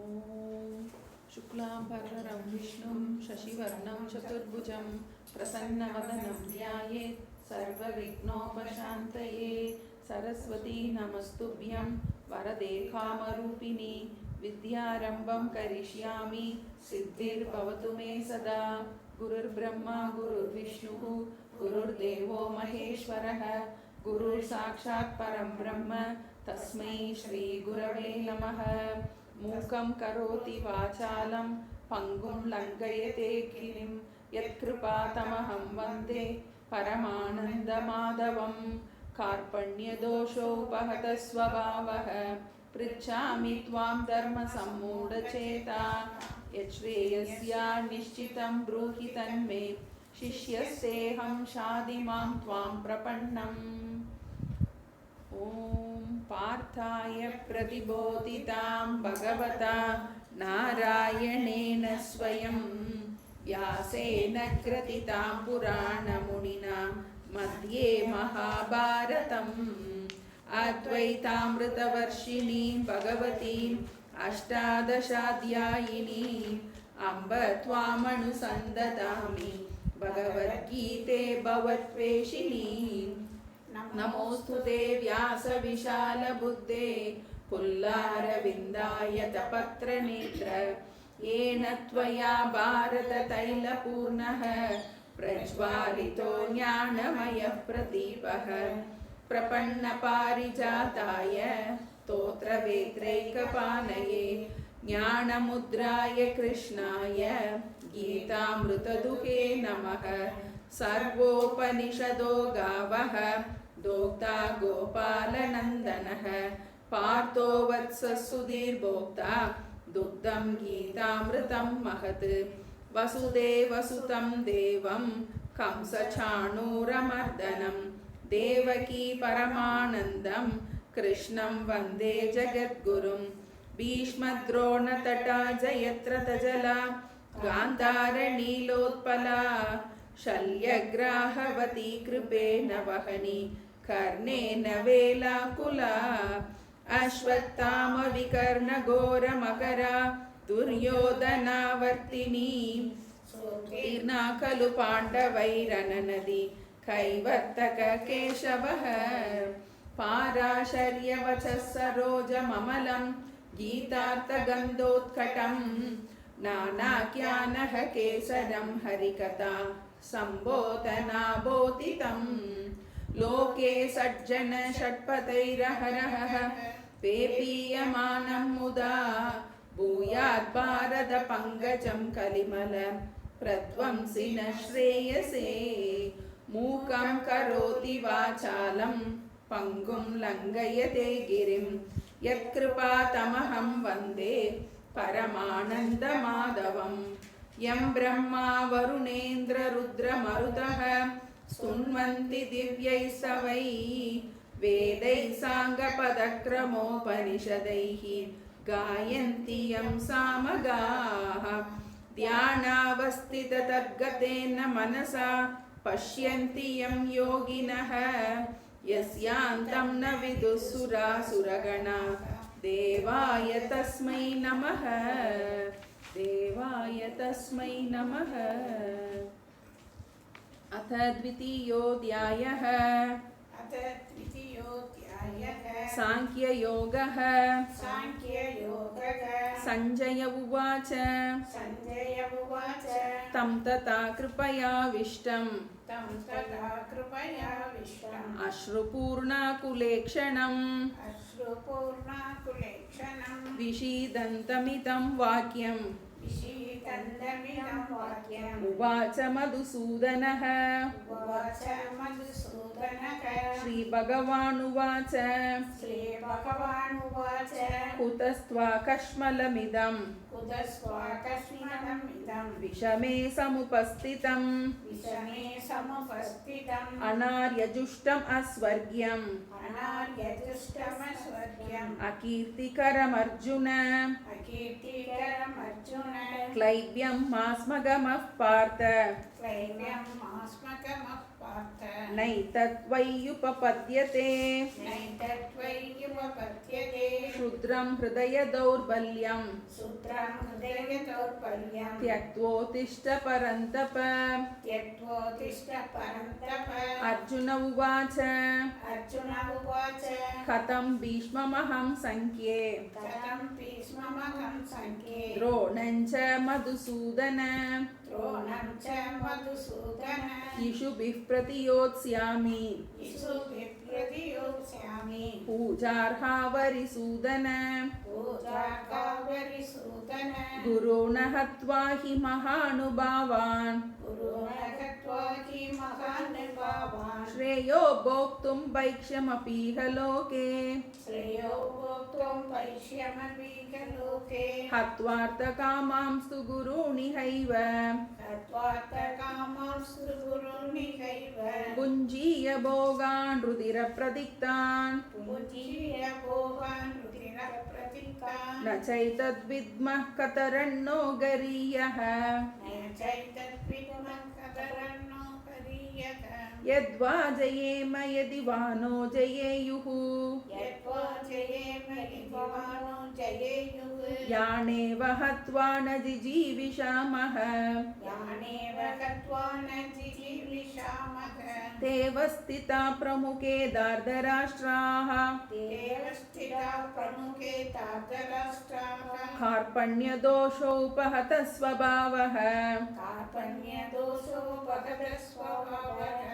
ॐ शुक्लाम्बरधरं विष्णुं शशिवर्णं चतुर्भुजं प्रसन्नवदनं ध्यायेत् सर्वविघ्नोपशान्तये। सरस्वती नमस्तुभ्यं वरदे कामरूपिणी विद्यारम्भं करिष्यामि सिद्धिर्भवतु मे सदा। गुरुर्ब्रह्मा गुरुर्विष्णुः गुरुर्देवो महेश्वरः गुरुर्साक्षात् परं ब्रह्म तस्मै श्रीगुरवे नमः। मूकं करोति वाचालं पङ्गुं लङ्घयते गिरिं यत्कृपातमहं वन्दे परमानन्दमाधवं। कार्पण्यदोषोपहतः स्वभावः पृच्छामि त्वां धर्मसम्मूढचेता। यच्छ्रेयस्या निश्चितं ब्रूहि तन्मे शिष्यस्तेऽहं शाधिमां त्वां प्रपन्नम्। ॐ पार्थाय प्रतिबोधितां भगवता नारायणेन स्वयं व्यासेन ग्रथितां पुराणमुनिना मध्ये महाभारतम्। अद्वैतामृतवर्षिणीं भगवतीम् अष्टादशाध्यायिनीम् अम्ब त्वामनुसन्दधामि भगवद्गीते भवत्वेषिणीम्। नमोऽस्तु ते व्यासविशालबुद्धे पुल्लारविन्दायतपत्रनेत्र येन त्वया भारततैलपूर्णः प्रज्वालितो ज्ञानमयः प्रदीपः। प्रपन्नपारिजाताय स्तोत्रवेत्रैकपाणये ज्ञानमुद्राय कृष्णाय गीतामृतदुहे नमः। सर्वोपनिषदो गावः दोक्ता गोपालनन्दनः पार्थो वत्सः सुधीर्भोक्ता दुग्धं गीतामृतं महत्। वसुदेवसुतं देवं कंसचाणूरमर्दनं देवकी परमानन्दं कृष्णं वन्दे जगद्गुरुं। भीष्मद्रोणतटा जयत्रतजला गान्धारनीलोत्पला शल्यग्राहवती कृपेण वहनी कर्णेन वेलाकुला। अश्वत्थामविकर्णघोरमकरा दुर्योधनावर्तिनी तीर्णा खलु पाण्डवैरननदी कैवर्तककेशवः। पाराशर्यवचः सरोजममलं गीतार्थगन्धोत्कटं नानाख्यानः केसरं हरिकथा सम्बोधनाबोधितं। लोके सज्जन षट्पथैरहरः पेपीयमानं मुदा भूयात् भारत पङ्कजं कलिमल प्रध्वंसिन श्रेयसे। मूकं करोति वाचालं पङ्गुं लङ्घयते गिरिं यत्कृपातमहं वन्दे परमानन्दमाधवम्। यं ब्रह्मा वरुणेन्द्ररुद्रमरुतः स्तुन्वन्ति दिव्यैस्तवैः वेदैः साङ्गपदक्रमोपनिषदैः गायन्ति यं सामगाः। ध्यानावस्थिततद्गतेन मनसा पश्यन्ति यं योगिनः यस्यान्तं न विदुः सुरासुरगणा। देवाय तस्मै नमः देवाय तस्मै नमः। अथ द्वितीयोऽध्यायः सांख्ययोगः। संजय उवाच तं तथा कृपयाविष्टम् अश्रुपूर्णाकुलेक्षणम् विषीदन्तमिदं वाक्यम् उवाच मधुसूदनः। श्रीभगवानुवाच कुतस्त्वाकश्मलमिदं विषमे समुपस्थितम् अनार्यजुष्टम् अस्वर्ग्यम् अकीर्तिकरमर्जुन क्लैब्यं मास्मगमः पार्थ नैतत्त्वय्युपपद्यते क्षुद्रं हृदय दौर्बल्यं त्यक्त्वोत्तिष्ठ परन्तप अर्जुन उवाच कथं भीष्ममहं संख्ये द्रोणं च मधुसूदन इषुभिः प्रतियोत्स्यामि पूजार्हा वरिसूदन गुरून् हत्वा हि महानुभावान् श्रेयो भोक्तुं भैक्ष्यमपीह लोके हत्वार्थकामांस्तु गुरूणिहैव भुञ्जीय भोगान् रुधिरप्रदिक्तान् न चैतद्विद्मः कतरन्नो गरीयः यद्वा जयेम यदि वा नो जयेयुः यानेव हत्वा न जिजीविषामः तेव स्थिता प्रमुखे दार्धराष्ट्राः कार्पण्यदोषोपहतः स्वभावः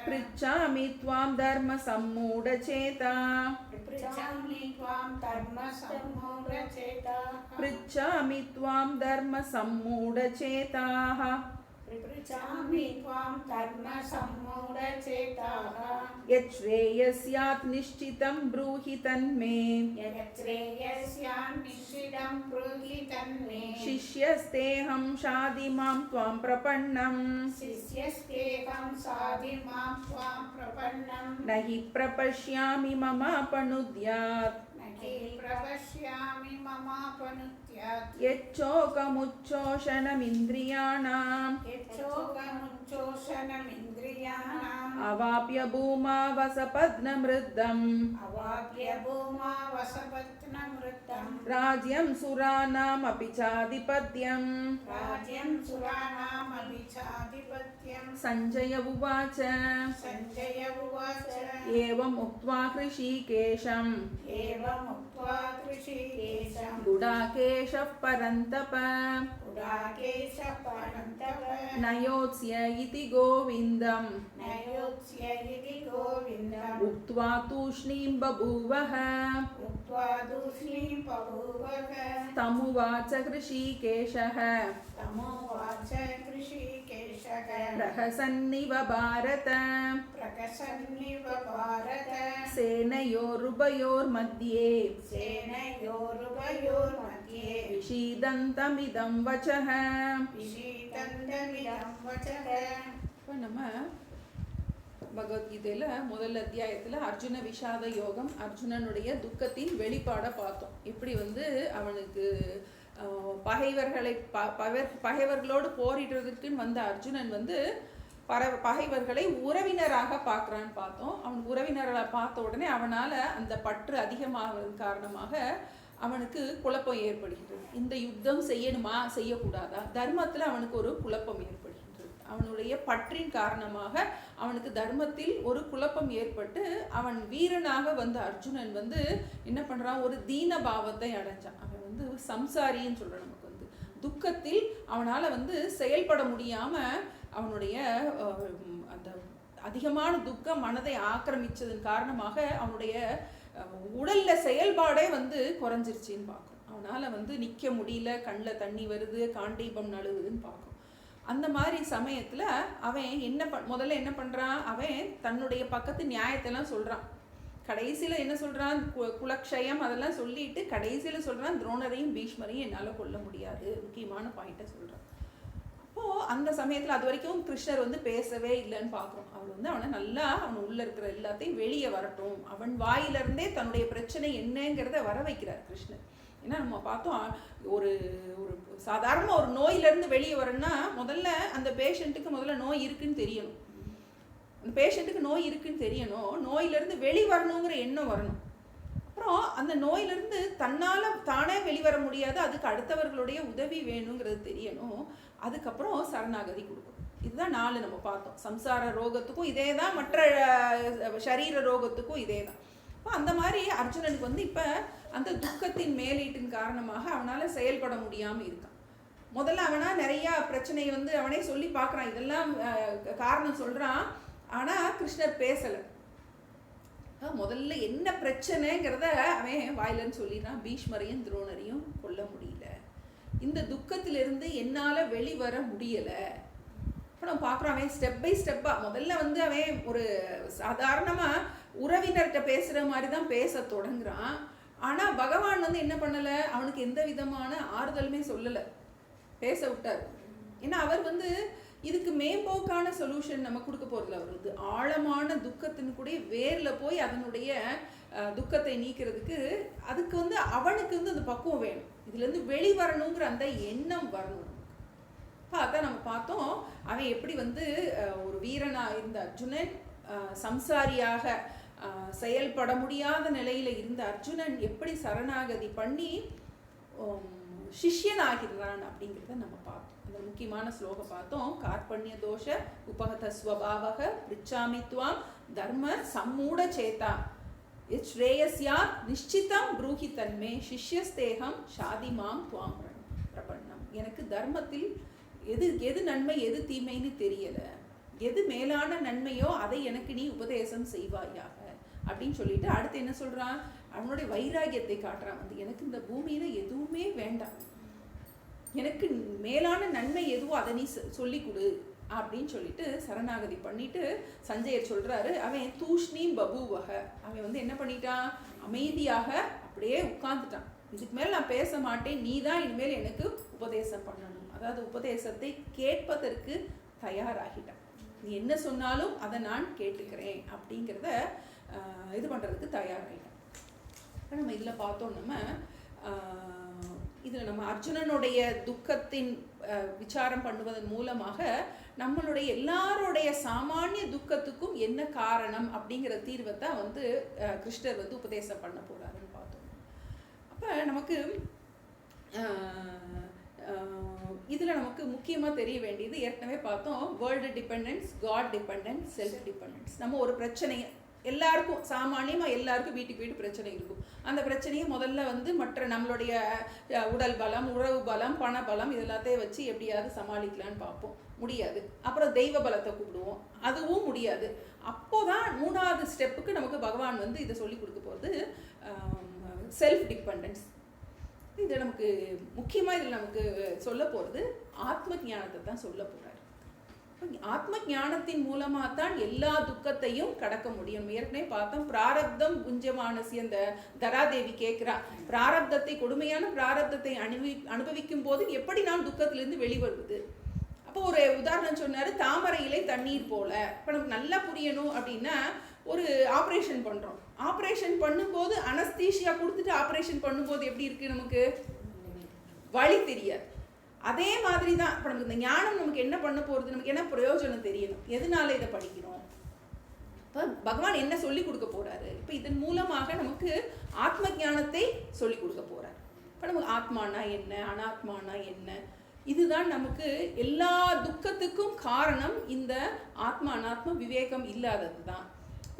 पृच्छामि त्वां धर्मसम्मूढचेता पृच्छामि त्वां धर्मसम्मूढचेताः यच्छ्रेयस्यात् निश्चितं ब्रूहि तन्मे शिष्यस्तेऽहं शाधि मां त्वां प्रपन्नम् न हि प्रपश्यामि ममापनुद्यात् यच्चोकमुच्चोषणमिन्द्रियाणाम् अवाप्य भूमा वसपत्नमृद्धम् राज्यं सुराणामपि चाधिपत्यम् संजय उवाच एवम् उक्त्वा ऋषिकेशं गुडाकेशः परन्तप न योत्स्य इति गोविन्दम् उक्त्वा तूष्णीं बभूवः तमुवाच ऋषिकेशः प्रहसन्निव भारत सेनयोरुभयोर्मध्ये विषीदन्तमिदं वचः இப்போ நம்ம பகவத்கீதையில் முதல் அத்தியாயத்தில் அர்ஜுன விஷாத யோகம், அர்ஜுனனுடைய துக்கத்தின் வெளிப்பாடை பார்த்தோம். எப்படி அவனுக்கு பகைவர்களோடு போரிடுறதுக்குன்னு வந்த அர்ஜுனன் பகைவர்களை உறவினராக பார்க்குறான்னு பார்த்தோம். அவன் உறவினர்களை பார்த்த உடனே அவனால் அந்த பற்று அதிகமாகிறது காரணமாக அவனுக்கு குழப்பம் ஏற்படுகின்றது. இந்த யுத்தம் செய்யணுமா செய்யக்கூடாதா, தர்மத்தில் அவனுக்கு ஒரு குழப்பம் ஏற்படுகின்றது. அவனுடைய பற்றின் காரணமாக அவனுக்கு தர்மத்தில் ஒரு குழப்பம் ஏற்பட்டு அவன் வீரனாக வந்த அர்ஜுனன் என்ன பண்ணுறான், ஒரு தீன பாவத்தை அடைஞ்சான். அவன் சம்சாரின்னு சொல்கிறான். நமக்கு துக்கத்தில் அவனால் செயல்பட முடியாமல் அவனுடைய அந்த அதிகமான துக்கம் மனதை ஆக்கிரமிச்சதன் காரணமாக அவனுடைய உடல்ல செயல்பாடே குறைஞ்சிருச்சின்னு பார்க்கும். அவனால் நிற்க முடியல, கண்ணில் தண்ணி வருது, காண்டீபம் நழுவுதுன்னு பார்க்கும். அந்த மாதிரி சமயத்தில் அவன் முதல்ல என்ன பண்ணுறான், அவன் தன்னுடைய பக்கத்து நியாயத்தெல்லாம் சொல்கிறான். கடைசியில் என்ன சொல்கிறான், குலக்ஷயம் அதெல்லாம் சொல்லிட்டு கடைசியில் சொல்கிறான், துரோணரையும் பீஷ்மரையும் என்னால் கொல்ல முடியாது, முக்கியமான பாயிண்ட்டை சொல்கிறான். அப்போது அந்த சமயத்தில் அது வரைக்கும் கிருஷ்ணர் பேசவே இல்லைன்னு பார்க்குறோம். அவர் அவனை நல்லா அவன் உள்ளே இருக்கிற எல்லாத்தையும் வெளியே வரட்டும், அவன் வாயிலிருந்தே தன்னுடைய பிரச்சனை என்னங்கிறத வர வைக்கிறார் கிருஷ்ணர். ஏன்னா நம்ம பார்த்தோம், ஒரு ஒரு சாதாரண ஒரு நோயிலேருந்து வெளியே வரணும்னா முதல்ல அந்த பேஷண்ட்டுக்கு முதல்ல நோய் இருக்குன்னு தெரியணும். அந்த பேஷண்ட்டுக்கு நோய் இருக்குன்னு தெரியணும், நோயிலேருந்து வெளி வரணுங்கிற எண்ணம் வரணும். அப்புறம் அந்த நோயிலிருந்து தன்னால் தானே வெளிவர முடியாது, அதுக்கு அடுத்தவர்களுடைய உதவி வேணுங்கிறது தெரியணும். அதுக்கப்புறம் சரணாகதி கொடுக்கணும். இதுதான் 4 நம்ம பார்த்தோம். சம்சார ரோகத்துக்கும் இதே தான், மற்ற சரீர ரோகத்துக்கும் இதே தான். இப்போ அந்த மாதிரி அர்ஜுனனுக்கு வந்து இப்போ அந்த துக்கத்தின் மேலீட்டின் காரணமாக அவனால் செயல்பட முடியாமல் இருக்கான். முதல்ல அவனா நிறையா பிரச்சனையை வந்து அவனே சொல்லி பார்க்குறான், இதெல்லாம் காரணம் சொல்கிறான். ஆனால் கிருஷ்ணர் பேசலை. முதல்ல என்ன பிரச்சனைங்கிறத அவன் வாயிலன்னு சொல்லிடுறான். பீஷ்மரையும் துரோணரையும் கொல்ல முடியல, இந்த துக்கத்திலிருந்து என்னால் வெளிவர முடியலை. இப்போ நம்ம பார்க்குறோம் அவன் ஸ்டெப் பை ஸ்டெப்பாக முதல்ல வந்து அவன் ஒரு சாதாரணமாக உறவினர்கிட்ட பேசுகிற மாதிரி தான் பேச தொடங்குறான். ஆனால் பகவான் வந்து என்ன பண்ணலை, அவனுக்கு எந்த விதமான ஆறுதலுமே சொல்லலை, பேச விட்டார். ஏன்னா அவர் வந்து இதுக்கு மேம்போக்கான சொல்யூஷன் நம்ம கொடுக்க போகிறதில்ல. அவர் வந்து ஆழமான துக்கத்தின் கூட வேரில் போய் அதனுடைய துக்கத்தை நீக்கிறதுக்கு அதுக்கு வந்து அவனுக்கு வந்து அந்த பக்குவம் வேணும், இதுலேருந்து வெளிவரணுங்கிற அந்த எண்ணம் வரணும். அதான் நம்ம பார்த்தோம் அவன் எப்படி வந்து ஒரு வீரனாக இருந்த அர்ஜுனன், சம்சாரியாக செயல்பட முடியாத நிலையில் இருந்த அர்ஜுனன் எப்படி சரணாகதி பண்ணி சிஷ்யனாகிறான் அப்படிங்கிறத நம்ம பார்த்தோம். அந்த முக்கியமான ஸ்லோகம் பார்த்தோம். கார்பண்ய தோஷ உபகத ஸ்வபாவக பிரிச்சாமி துவாம் தர்ம சம்மூட சேதா ஸ்ரேயஸ்யா நிச்சிதம் ப்ரூஹி தன்மே சிஷ்யஸ்தேகம் ஷாதிமாம் துவாம் பிரபன்னம். எனக்கு தர்மத்தில் எது நன்மை எது தீமைன்னு தெரியலை, எது மேலான நன்மையோ அதை எனக்கு நீ உபதேசம் செய்வாயாக அப்படின்னு சொல்லிட்டு அடுத்து என்ன சொல்கிறான், அவனுடைய வைராகியத்தை காட்டுறான். வந்து எனக்கு இந்த பூமியில் எதுவுமே வேண்டாம், எனக்கு மேலான நன்மை எதுவோ அதை நீ சொல்லி கொடு அப்படின்னு சொல்லிட்டு சரணாகதி பண்ணிட்டு சஞ்சயர் சொல்கிறாரு. அவன் தூஷ்ணி பபுவக, அவன் வந்து என்ன பண்ணிட்டான், அமைதியாக அப்படியே உட்கார்ந்துட்டான். இதுக்கு மேலே நான் பேச மாட்டேன், நீ தான் இனிமேல் எனக்கு உபதேசம் பண்ணணும். அதாவது உபதேசத்தை கேட்பதற்கு தயாராகிட்டான். நீ என்ன சொன்னாலும் அதை நான் கேட்டுக்கிறேன் அப்படிங்கிறத இது பண்ணுறதுக்கு தயாராகிட்டான். நம்ம இதில் பார்த்தோம், நம்ம இதில் நம்ம அர்ஜுனனுடைய துக்கத்தின் விசாரம் பண்ணுவதன் மூலமாக நம்மளுடைய எல்லாருடைய சாமானிய துக்கத்துக்கும் என்ன காரணம் அப்படிங்கிற தீர்வை தான் வந்து கிருஷ்ணர் வந்து உபதேசம் பண்ண போகிறாருன்னு பார்த்தோம். அப்போ நமக்கு இதில் நமக்கு முக்கியமாக தெரிய வேண்டியது, ஏற்கனவே பார்த்தோம், world dependence, god dependence, self dependence. நம்ம ஒரு பிரச்சனையை எல்லாருக்கும் சாமானியமாக எல்லாருக்கும் வீட்டுக்கு பிரச்சனை இருக்கும். அந்த பிரச்சனையை முதல்ல வந்து மற்ற நம்மளுடைய உடல் பலம், உறவு பலம், பண பலம் இது எல்லாத்தையும் வச்சு எப்படியாவது சமாளிக்கலான்னு பார்ப்போம், முடியாது. அப்புறம் தெய்வ பலத்தை கூப்பிடுவோம், அதுவும் முடியாது. அப்போதான் 3வது ஸ்டெப்புக்கு நமக்கு பகவான் வந்து இதை சொல்லி கொடுக்க போகிறது செல்ஃப் டிபெண்டன்ஸ். இது நமக்கு முக்கியமாக இதில் நமக்கு சொல்ல போகிறது ஆத்ம ஞானத்தை தான் சொல்ல போகிறார். ஆத்ம ஞானத்தின் மூலமாக தான் எல்லா துக்கத்தையும் கடக்க முடியும். ஏற்கனவே பார்த்தோம், பிராரப்தம் புஞ்சமானசி, அந்த தராதேவி கேட்குறா, பிராரப்தத்தை, கொடுமையான பிராரப்தத்தை அனுபவிக்கும் போது எப்படி நான் துக்கத்திலிருந்து வெளிவருவது. அப்போ ஒரு உதாரணம் சொன்னார், தாமரை இலை தண்ணீர் போல. இப்போ நமக்கு நல்லா புரியணும் அப்படின்னா, ஒரு ஆப்ரேஷன் பண்ணுறோம், ஆப்ரேஷன் பண்ணும்போது அனஸ்தீஷியா கொடுத்துட்டு ஆப்ரேஷன் பண்ணும்போது எப்படி இருக்குது, நமக்கு வழி தெரியாது. அதே மாதிரி தான் இப்போ நமக்கு இந்த ஞானம் நமக்கு என்ன பண்ண போகிறது, நமக்கு என்ன பிரயோஜனம் தெரியணும், எதனால இதை படிக்கிறோம், இப்போ பகவான் என்ன சொல்லி கொடுக்க போகிறாரு. இப்போ இதன் மூலமாக நமக்கு ஆத்ம ஞானத்தை சொல்லி கொடுக்க போகிறார். இப்போ நமக்கு ஆத்மானா என்ன, அனாத்மானா என்ன, இதுதான் நமக்கு எல்லா துக்கத்துக்கும் காரணம். இந்த ஆத்மா அனாத்ம விவேகம் இல்லாதது தான்.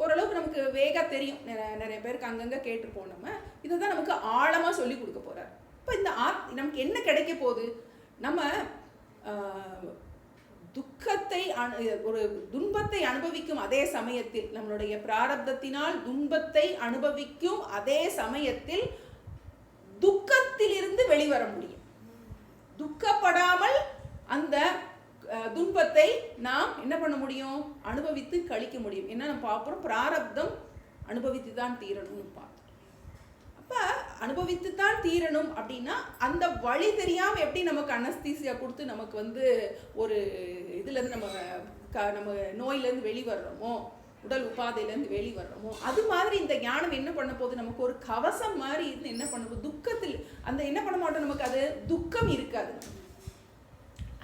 ஓரளவுக்கு நமக்கு வேகா தெரியும், நிறைய பேருக்கு அங்கங்கே கேட்டுருப்போம். நம்ம இதை தான் நமக்கு ஆழமாக சொல்லி கொடுக்க போகிறார். இப்போ இந்த நமக்கு என்ன கிடைக்க போகுது, நம்ம துக்கத்தை, ஒரு துன்பத்தை அனுபவிக்கும் அதே சமயத்தில், நம்மளுடைய பிராரப்தத்தினால் துன்பத்தை அனுபவிக்கும் அதே சமயத்தில் துக்கத்திலிருந்து வெளிவர முடியும். துக்கப்படாமல் அந்த துன்பத்தை நாம் என்ன பண்ண முடியும், அனுபவித்து கழிக்க முடியும். என்ன நம்ம பார்ப்போம், பிராரப்தம் அனுபவித்து தான் தீரணும்னு பார்த்தோம். அப்போ அனுபவித்து தான் தீரணும் அப்படின்னா அந்த வழி தெரியாமல் எப்படி நமக்கு அனஸ்தீசியா கொடுத்து நமக்கு வந்து ஒரு இதுலேருந்து நம்ம நோயிலேருந்து வெளிவர்றோமோ, உடல் உபாதையிலேருந்து வெளிவர்றோமோ, அது மாதிரி இந்த ஞானம் என்ன பண்ண போகுது, நமக்கு ஒரு கவசம் மாதிரி இருந்து என்ன பண்ண போகுது, துக்கத்தில் அந்த என்ன பண்ண மாட்டோம், நமக்கு அது துக்கம் இருக்காது.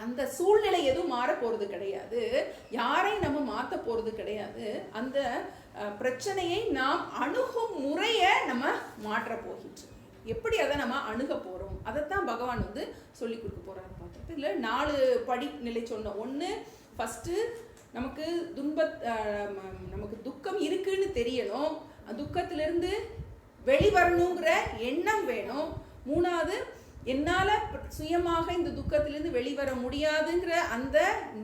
அந்த சூழ்நிலை எதுவும் மாற போகிறது கிடையாது, யாரையும் நம்ம மாற்ற போகிறது கிடையாது. அந்த பிரச்சனையை நாம் அணுகும் முறையை நம்ம மாற்ற போகின்றோம். எப்படி அதை நம்ம அணுக போகிறோம் அதைத்தான் பகவான் வந்து சொல்லி கொடுக்க போகிறாரு பார்த்தோம். இதில் 4 படிநிலை சொன்னோம். ஒன்று, ஃபஸ்ட்டு நமக்கு நமக்கு துக்கம் இருக்குன்னு தெரியணும், துக்கத்திலிருந்து வெளிவரணுங்கிற எண்ணம் வேணும். 3வது, என்னால் சுயமாக இந்த துக்கத்திலிருந்து வெளிவர முடியாதுங்கிற அந்த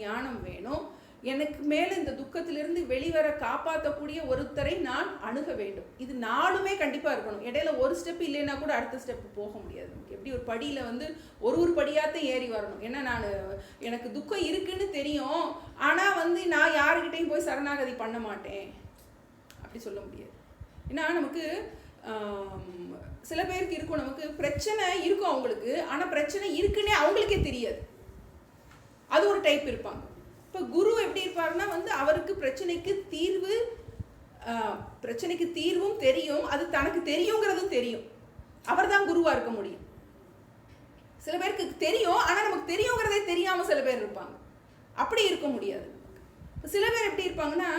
ஞானம் வேணும். எனக்கு மேலே இந்த துக்கத்திலிருந்து வெளிவர காப்பாற்றக்கூடிய ஒருத்தரை நான் அணுக வேண்டும். இது 4மே கண்டிப்பாக இருக்கணும். இடையில ஒரு ஸ்டெப் இல்லைன்னா கூட அடுத்த ஸ்டெப் போக முடியாது. நமக்கு எப்படி ஒரு படியில் வந்து ஒரு படியாத்தான் ஏறி வரணும். ஏன்னா எனக்கு துக்கம் இருக்குன்னு தெரியும், ஆனால் வந்து நான் யாருக்கிட்டையும் போய் சரணாகதி பண்ண மாட்டேன் அப்படி சொல்ல முடியாது. ஏன்னா நமக்கு சில பேருக்கு இருக்கும், நமக்கு பிரச்சனை இருக்கும் அவங்களுக்கு, ஆனால் பிரச்சனை இருக்குன்னே அவங்களுக்கே தெரியாது. அது ஒரு டைப் இருப்பாங்க. இப்போ குரு எப்படி இருப்பாருன்னா வந்து அவருக்கு பிரச்சனைக்கு தீர்வும் தெரியும், அது தனக்கு தெரியுங்கிறதும் தெரியும். அவர் தான் குருவாக இருக்க முடியும். சில பேருக்கு தெரியும், ஆனால் நமக்கு தெரியுங்கிறதே தெரியாமல் சில பேர் இருப்பாங்க. அப்படி இருக்க முடியாது. சில பேர் எப்படி இருப்பாங்கன்னா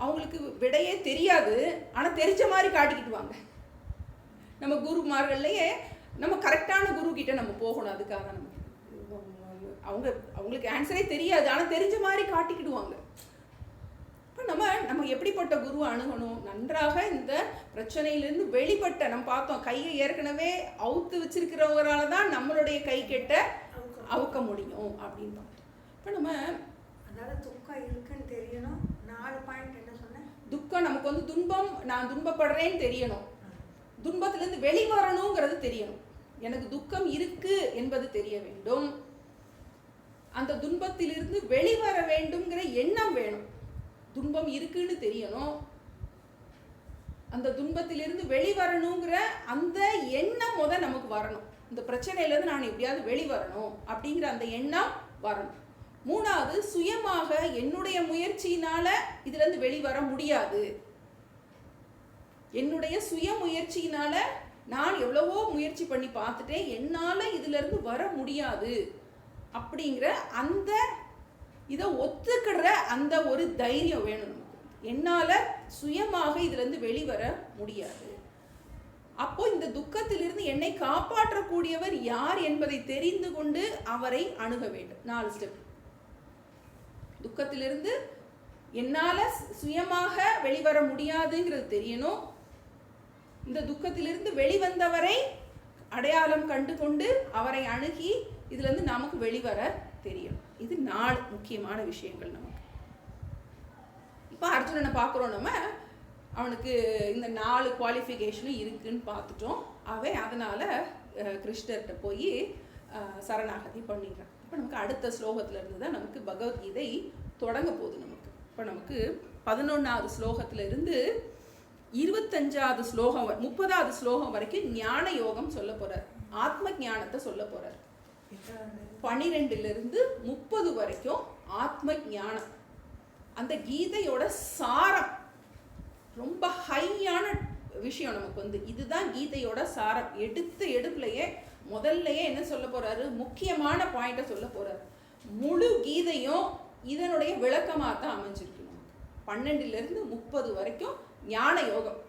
அவங்களுக்கு விடையே தெரியாது, ஆனால் தெரிஞ்ச மாதிரி காட்டிக்கிட்டுவாங்க. நம்ம குருமார்கள்லையே நம்ம கரெக்டான குரு கிட்ட நம்ம போகணும். அதுக்காக நம்ம அவங்களுக்கு ஆன்சரே தெரியாது, ஆனால் தெரிஞ்ச மாதிரி காட்டிக்கிடுவாங்க. இப்போ நம்ம எப்படிப்பட்ட குரு அணுகணும்? நன்றாக இந்த பிரச்சனையிலேருந்து வெளிப்பட்ட, நம்ம பார்த்தோம், கையை ஏற்கனவே அவுத்து வச்சிருக்கிறவங்களால தான் நம்மளுடைய கை கெட்ட அவுக்க முடியும் அப்படின்னு பார்த்தோம். இப்போ நம்ம அதாவது துக்கம் இருக்குன்னு தெரியணும். 4 பாயிண்ட் என்ன சொன்னேன்? துக்கம் நமக்கு வந்து துன்பம், நான் துன்பப்படுறேன்னு தெரியணும், துன்பத்திலிருந்து வெளிவரணுங்கிறது தெரியணும். எனக்கு துக்கம் இருக்கு என்பது தெரிய வேண்டும், அந்த துன்பத்திலிருந்து வெளிவர வேண்டும்ங்கிற எண்ணம் வேணும். துன்பம் இருக்குன்னு தெரியணும், அந்த துன்பத்திலிருந்து வெளிவரணுங்கிற அந்த எண்ணம் நமக்கு வரணும். இந்த பிரச்சனையிலேருந்து நான் எப்படியாவது வெளிவரணும் அப்படிங்கிற அந்த எண்ணம் வரணும். 3வது, சுயமாக என்னுடைய முயற்சியினால இதுலேருந்து வெளிவர முடியாது, என்னுடைய சுய முயற்சியினால நான் எவ்வளவோ முயற்சி பண்ணி பார்த்துட்டேன், என்னால் இதிலிருந்து வர முடியாது அப்படிங்கிற அந்த இதை ஒத்துக்கிற அந்த ஒரு தைரியம் வேணும் நமக்கு. என்னால் சுயமாக இதிலிருந்து வெளிவர முடியாது. அப்போ இந்த துக்கத்திலிருந்து என்னை காப்பாற்றக்கூடியவர் யார் என்பதை தெரிந்து கொண்டு அவரை அணுக வேண்டும். 4 ஸ்டெப். துக்கத்திலிருந்து என்னால் சுயமாக வெளிவர முடியாதுங்கிறது தெரியணும், இந்த துக்கத்திலிருந்து வெளிவந்தவரை அடையாளம் கண்டு கொண்டு அவரை அணுகி இதுலேருந்து நமக்கு வெளிவர தெரியும். இது 4 முக்கியமான விஷயங்கள் நமக்கு. இப்போ அர்ஜுனனை பார்க்குறோம், நம்ம அவனுக்கு இந்த 4 குவாலிஃபிகேஷனும் இருக்குன்னு பார்த்துட்டோம். அவன் அதனால் கிருஷ்ணர்கிட்ட போய் சரணாகதி பண்ணிடுறான். இப்போ நமக்கு அடுத்த ஸ்லோகத்தில் இருந்து தான் நமக்கு பகவத்கீதை தொடங்க போகுது. இப்போ நமக்கு 11வது ஸ்லோகத்தில் இருந்து 25வது ஸ்லோகம் 30வது ஸ்லோகம் வரைக்கும் ஞான யோகம் சொல்ல போறார், ஆத்ம ஞானத்தை சொல்ல போறார். 12லிருந்து 30 வரைக்கும் ஆத்ம ஞானம். அந்த கீதையோட சாரம் ரொம்ப ஹையான விஷயம் நமக்கு வந்து இதுதான் கீதையோட சாரம். எடுப்புலையே முதல்லையே என்ன சொல்ல போறாரு? முக்கியமான பாயிண்ட்டை சொல்ல போறாரு. முழு கீதையும் இதனுடைய விளக்கமாக தான் அமைஞ்சிருக்கு. 12லிருந்து 30 வரைக்கும் ஞான யோகம்.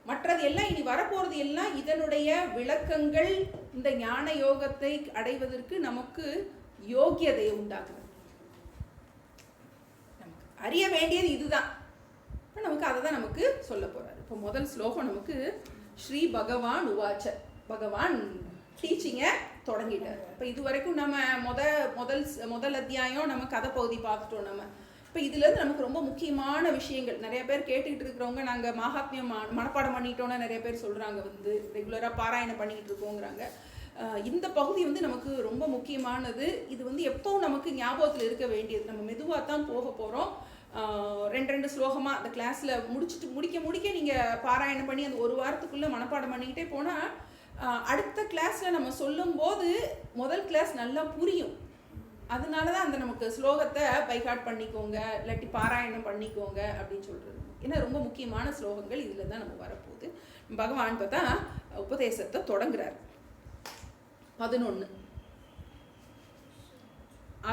மற்றது எல்லாம் இனி வரப்போறது எல்லாம் இதனுடைய விளக்கங்கள். இந்த ஞான யோகத்தை அடைவதற்கு நமக்கு யோகியதையை உண்டாக்குறது. நமக்கு அறிய வேண்டியது இதுதான். நமக்கு அதை தான் நமக்கு சொல்ல போறாரு. இப்போ முதல் ஸ்லோகம் நமக்கு ஸ்ரீ பகவான் உவாச்ச. பகவான் டீச்சிங்கை தொடங்கிட்டார். இப்போ இது வரைக்கும் நம்ம முதல் அத்தியாயம் நம்ம கதை பகுதி பார்த்துட்டோம். நம்ம இப்போ இதுலேருந்து நமக்கு ரொம்ப முக்கியமான விஷயங்கள் நிறைய பேர் கேட்டுக்கிட்டு இருக்கிறவங்க, நாங்கள் மகாத்மியம் மனப்பாடம் பண்ணிட்டோன்னா நிறைய பேர் சொல்கிறாங்க, வந்து ரெகுலராக பாராயணம் பண்ணிக்கிட்டு இருக்கோங்கிறாங்க. இந்த பகுதி வந்து நமக்கு ரொம்ப முக்கியமானது. இது வந்து எப்போவும் நமக்கு ஞாபகத்தில் இருக்க வேண்டியது. நம்ம மெதுவாக தான் போக போகிறோம். 2 ஸ்லோகமாக அந்த கிளாஸில் முடிக்க நீங்கள் பாராயணம் பண்ணி அந்த 1 வாரத்துக்குள்ளே மனப்பாடம் பண்ணிக்கிட்டே போனால் அடுத்த கிளாஸில் நம்ம சொல்லும்போது முதல் கிளாஸ் நல்லா புரியும். அதனால தான் அந்த நமக்கு ஸ்லோகத்தை பைகாட் பண்ணிக்கோங்க, இல்லாட்டி பாராயணம் பண்ணிக்கோங்க அப்படின்னு சொல்கிறது. ஏன்னா ரொம்ப முக்கியமான ஸ்லோகங்கள் இதில் தான் நம்ம வரப்போகுது. பகவான் பார்த்தா உபதேசத்தை தொடங்குறார். 11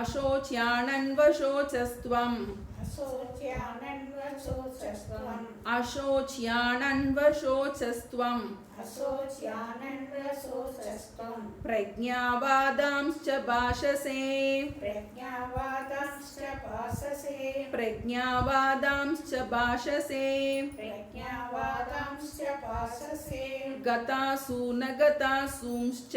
அசோச்யானன்வசோச்சஸ்துவம் अशोच्यानन्वशोचस्त्वम् प्रज्ञावादांश्च भाषसे गतासु न गतासूंश्च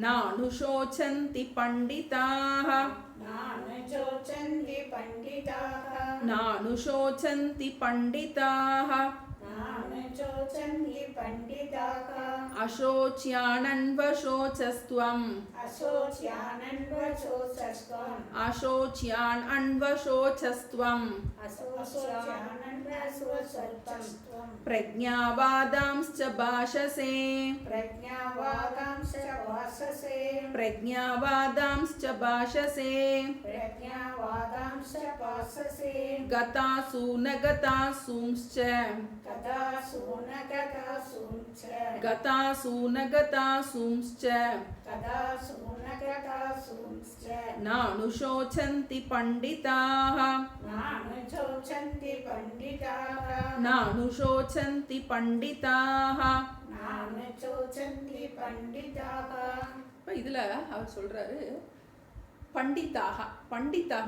नानुशोचन्ति पंडिताः अशोच्यानन्वशोचस्त्वम् प्रज्ञावादांश्च भाषसे गतासु न गतासूंश्च नानुशोचन्ति पंडिताः இதுல அவர் சொல்றாரு பண்டிதாக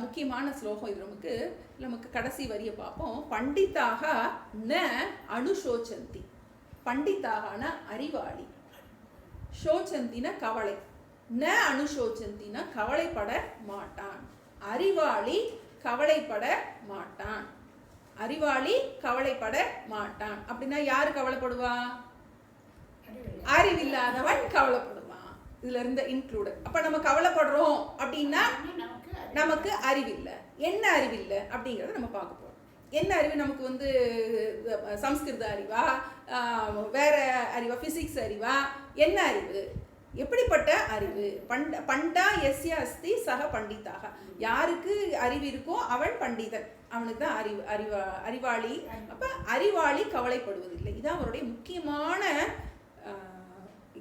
முக்கியமான ஸ்லோகம் இது. நமக்கு கடைசி வரிய பார்ப்போம். பண்டிதாக ந அனுசோச்சந்தி. பண்டிதாகன அறிவாளி, சோச்சந்தின கவலை, ந அனுசோச்சந்தின கவலைப்பட மாட்டான். அறிவாளி கவலைப்பட மாட்டான். அப்படின்னா யாரு கவலைப்படுவா? அறிவில்லாதவன் கவலைப்படுவான். இதுல இருந்த இன்க்ளூடட். அப்ப நம்ம கவலைப்படுறோம் அப்படின்னா நமக்கு அறிவில்லை. என்ன அறிவில்லை அப்படிங்கறத நம்ம பார்க்க போறோம். என்ன அறிவு நமக்கு சம்ஸ்கிருத அறிவா, வேற அறிவா, பிசிக்ஸ் அறிவா, என்ன அறிவு? எப்படிப்பட்ட அறிவு? பண்டா எஸ்ய அஸ்தி சக பண்டிதாக. யாருக்கு அறிவு இருக்கோ அவன் பண்டிதன், அவனுக்கு தான் அறிவாளி. அப்ப அறிவாளி கவலைப்படுவதில்லை. இதான் அவருடைய முக்கியமான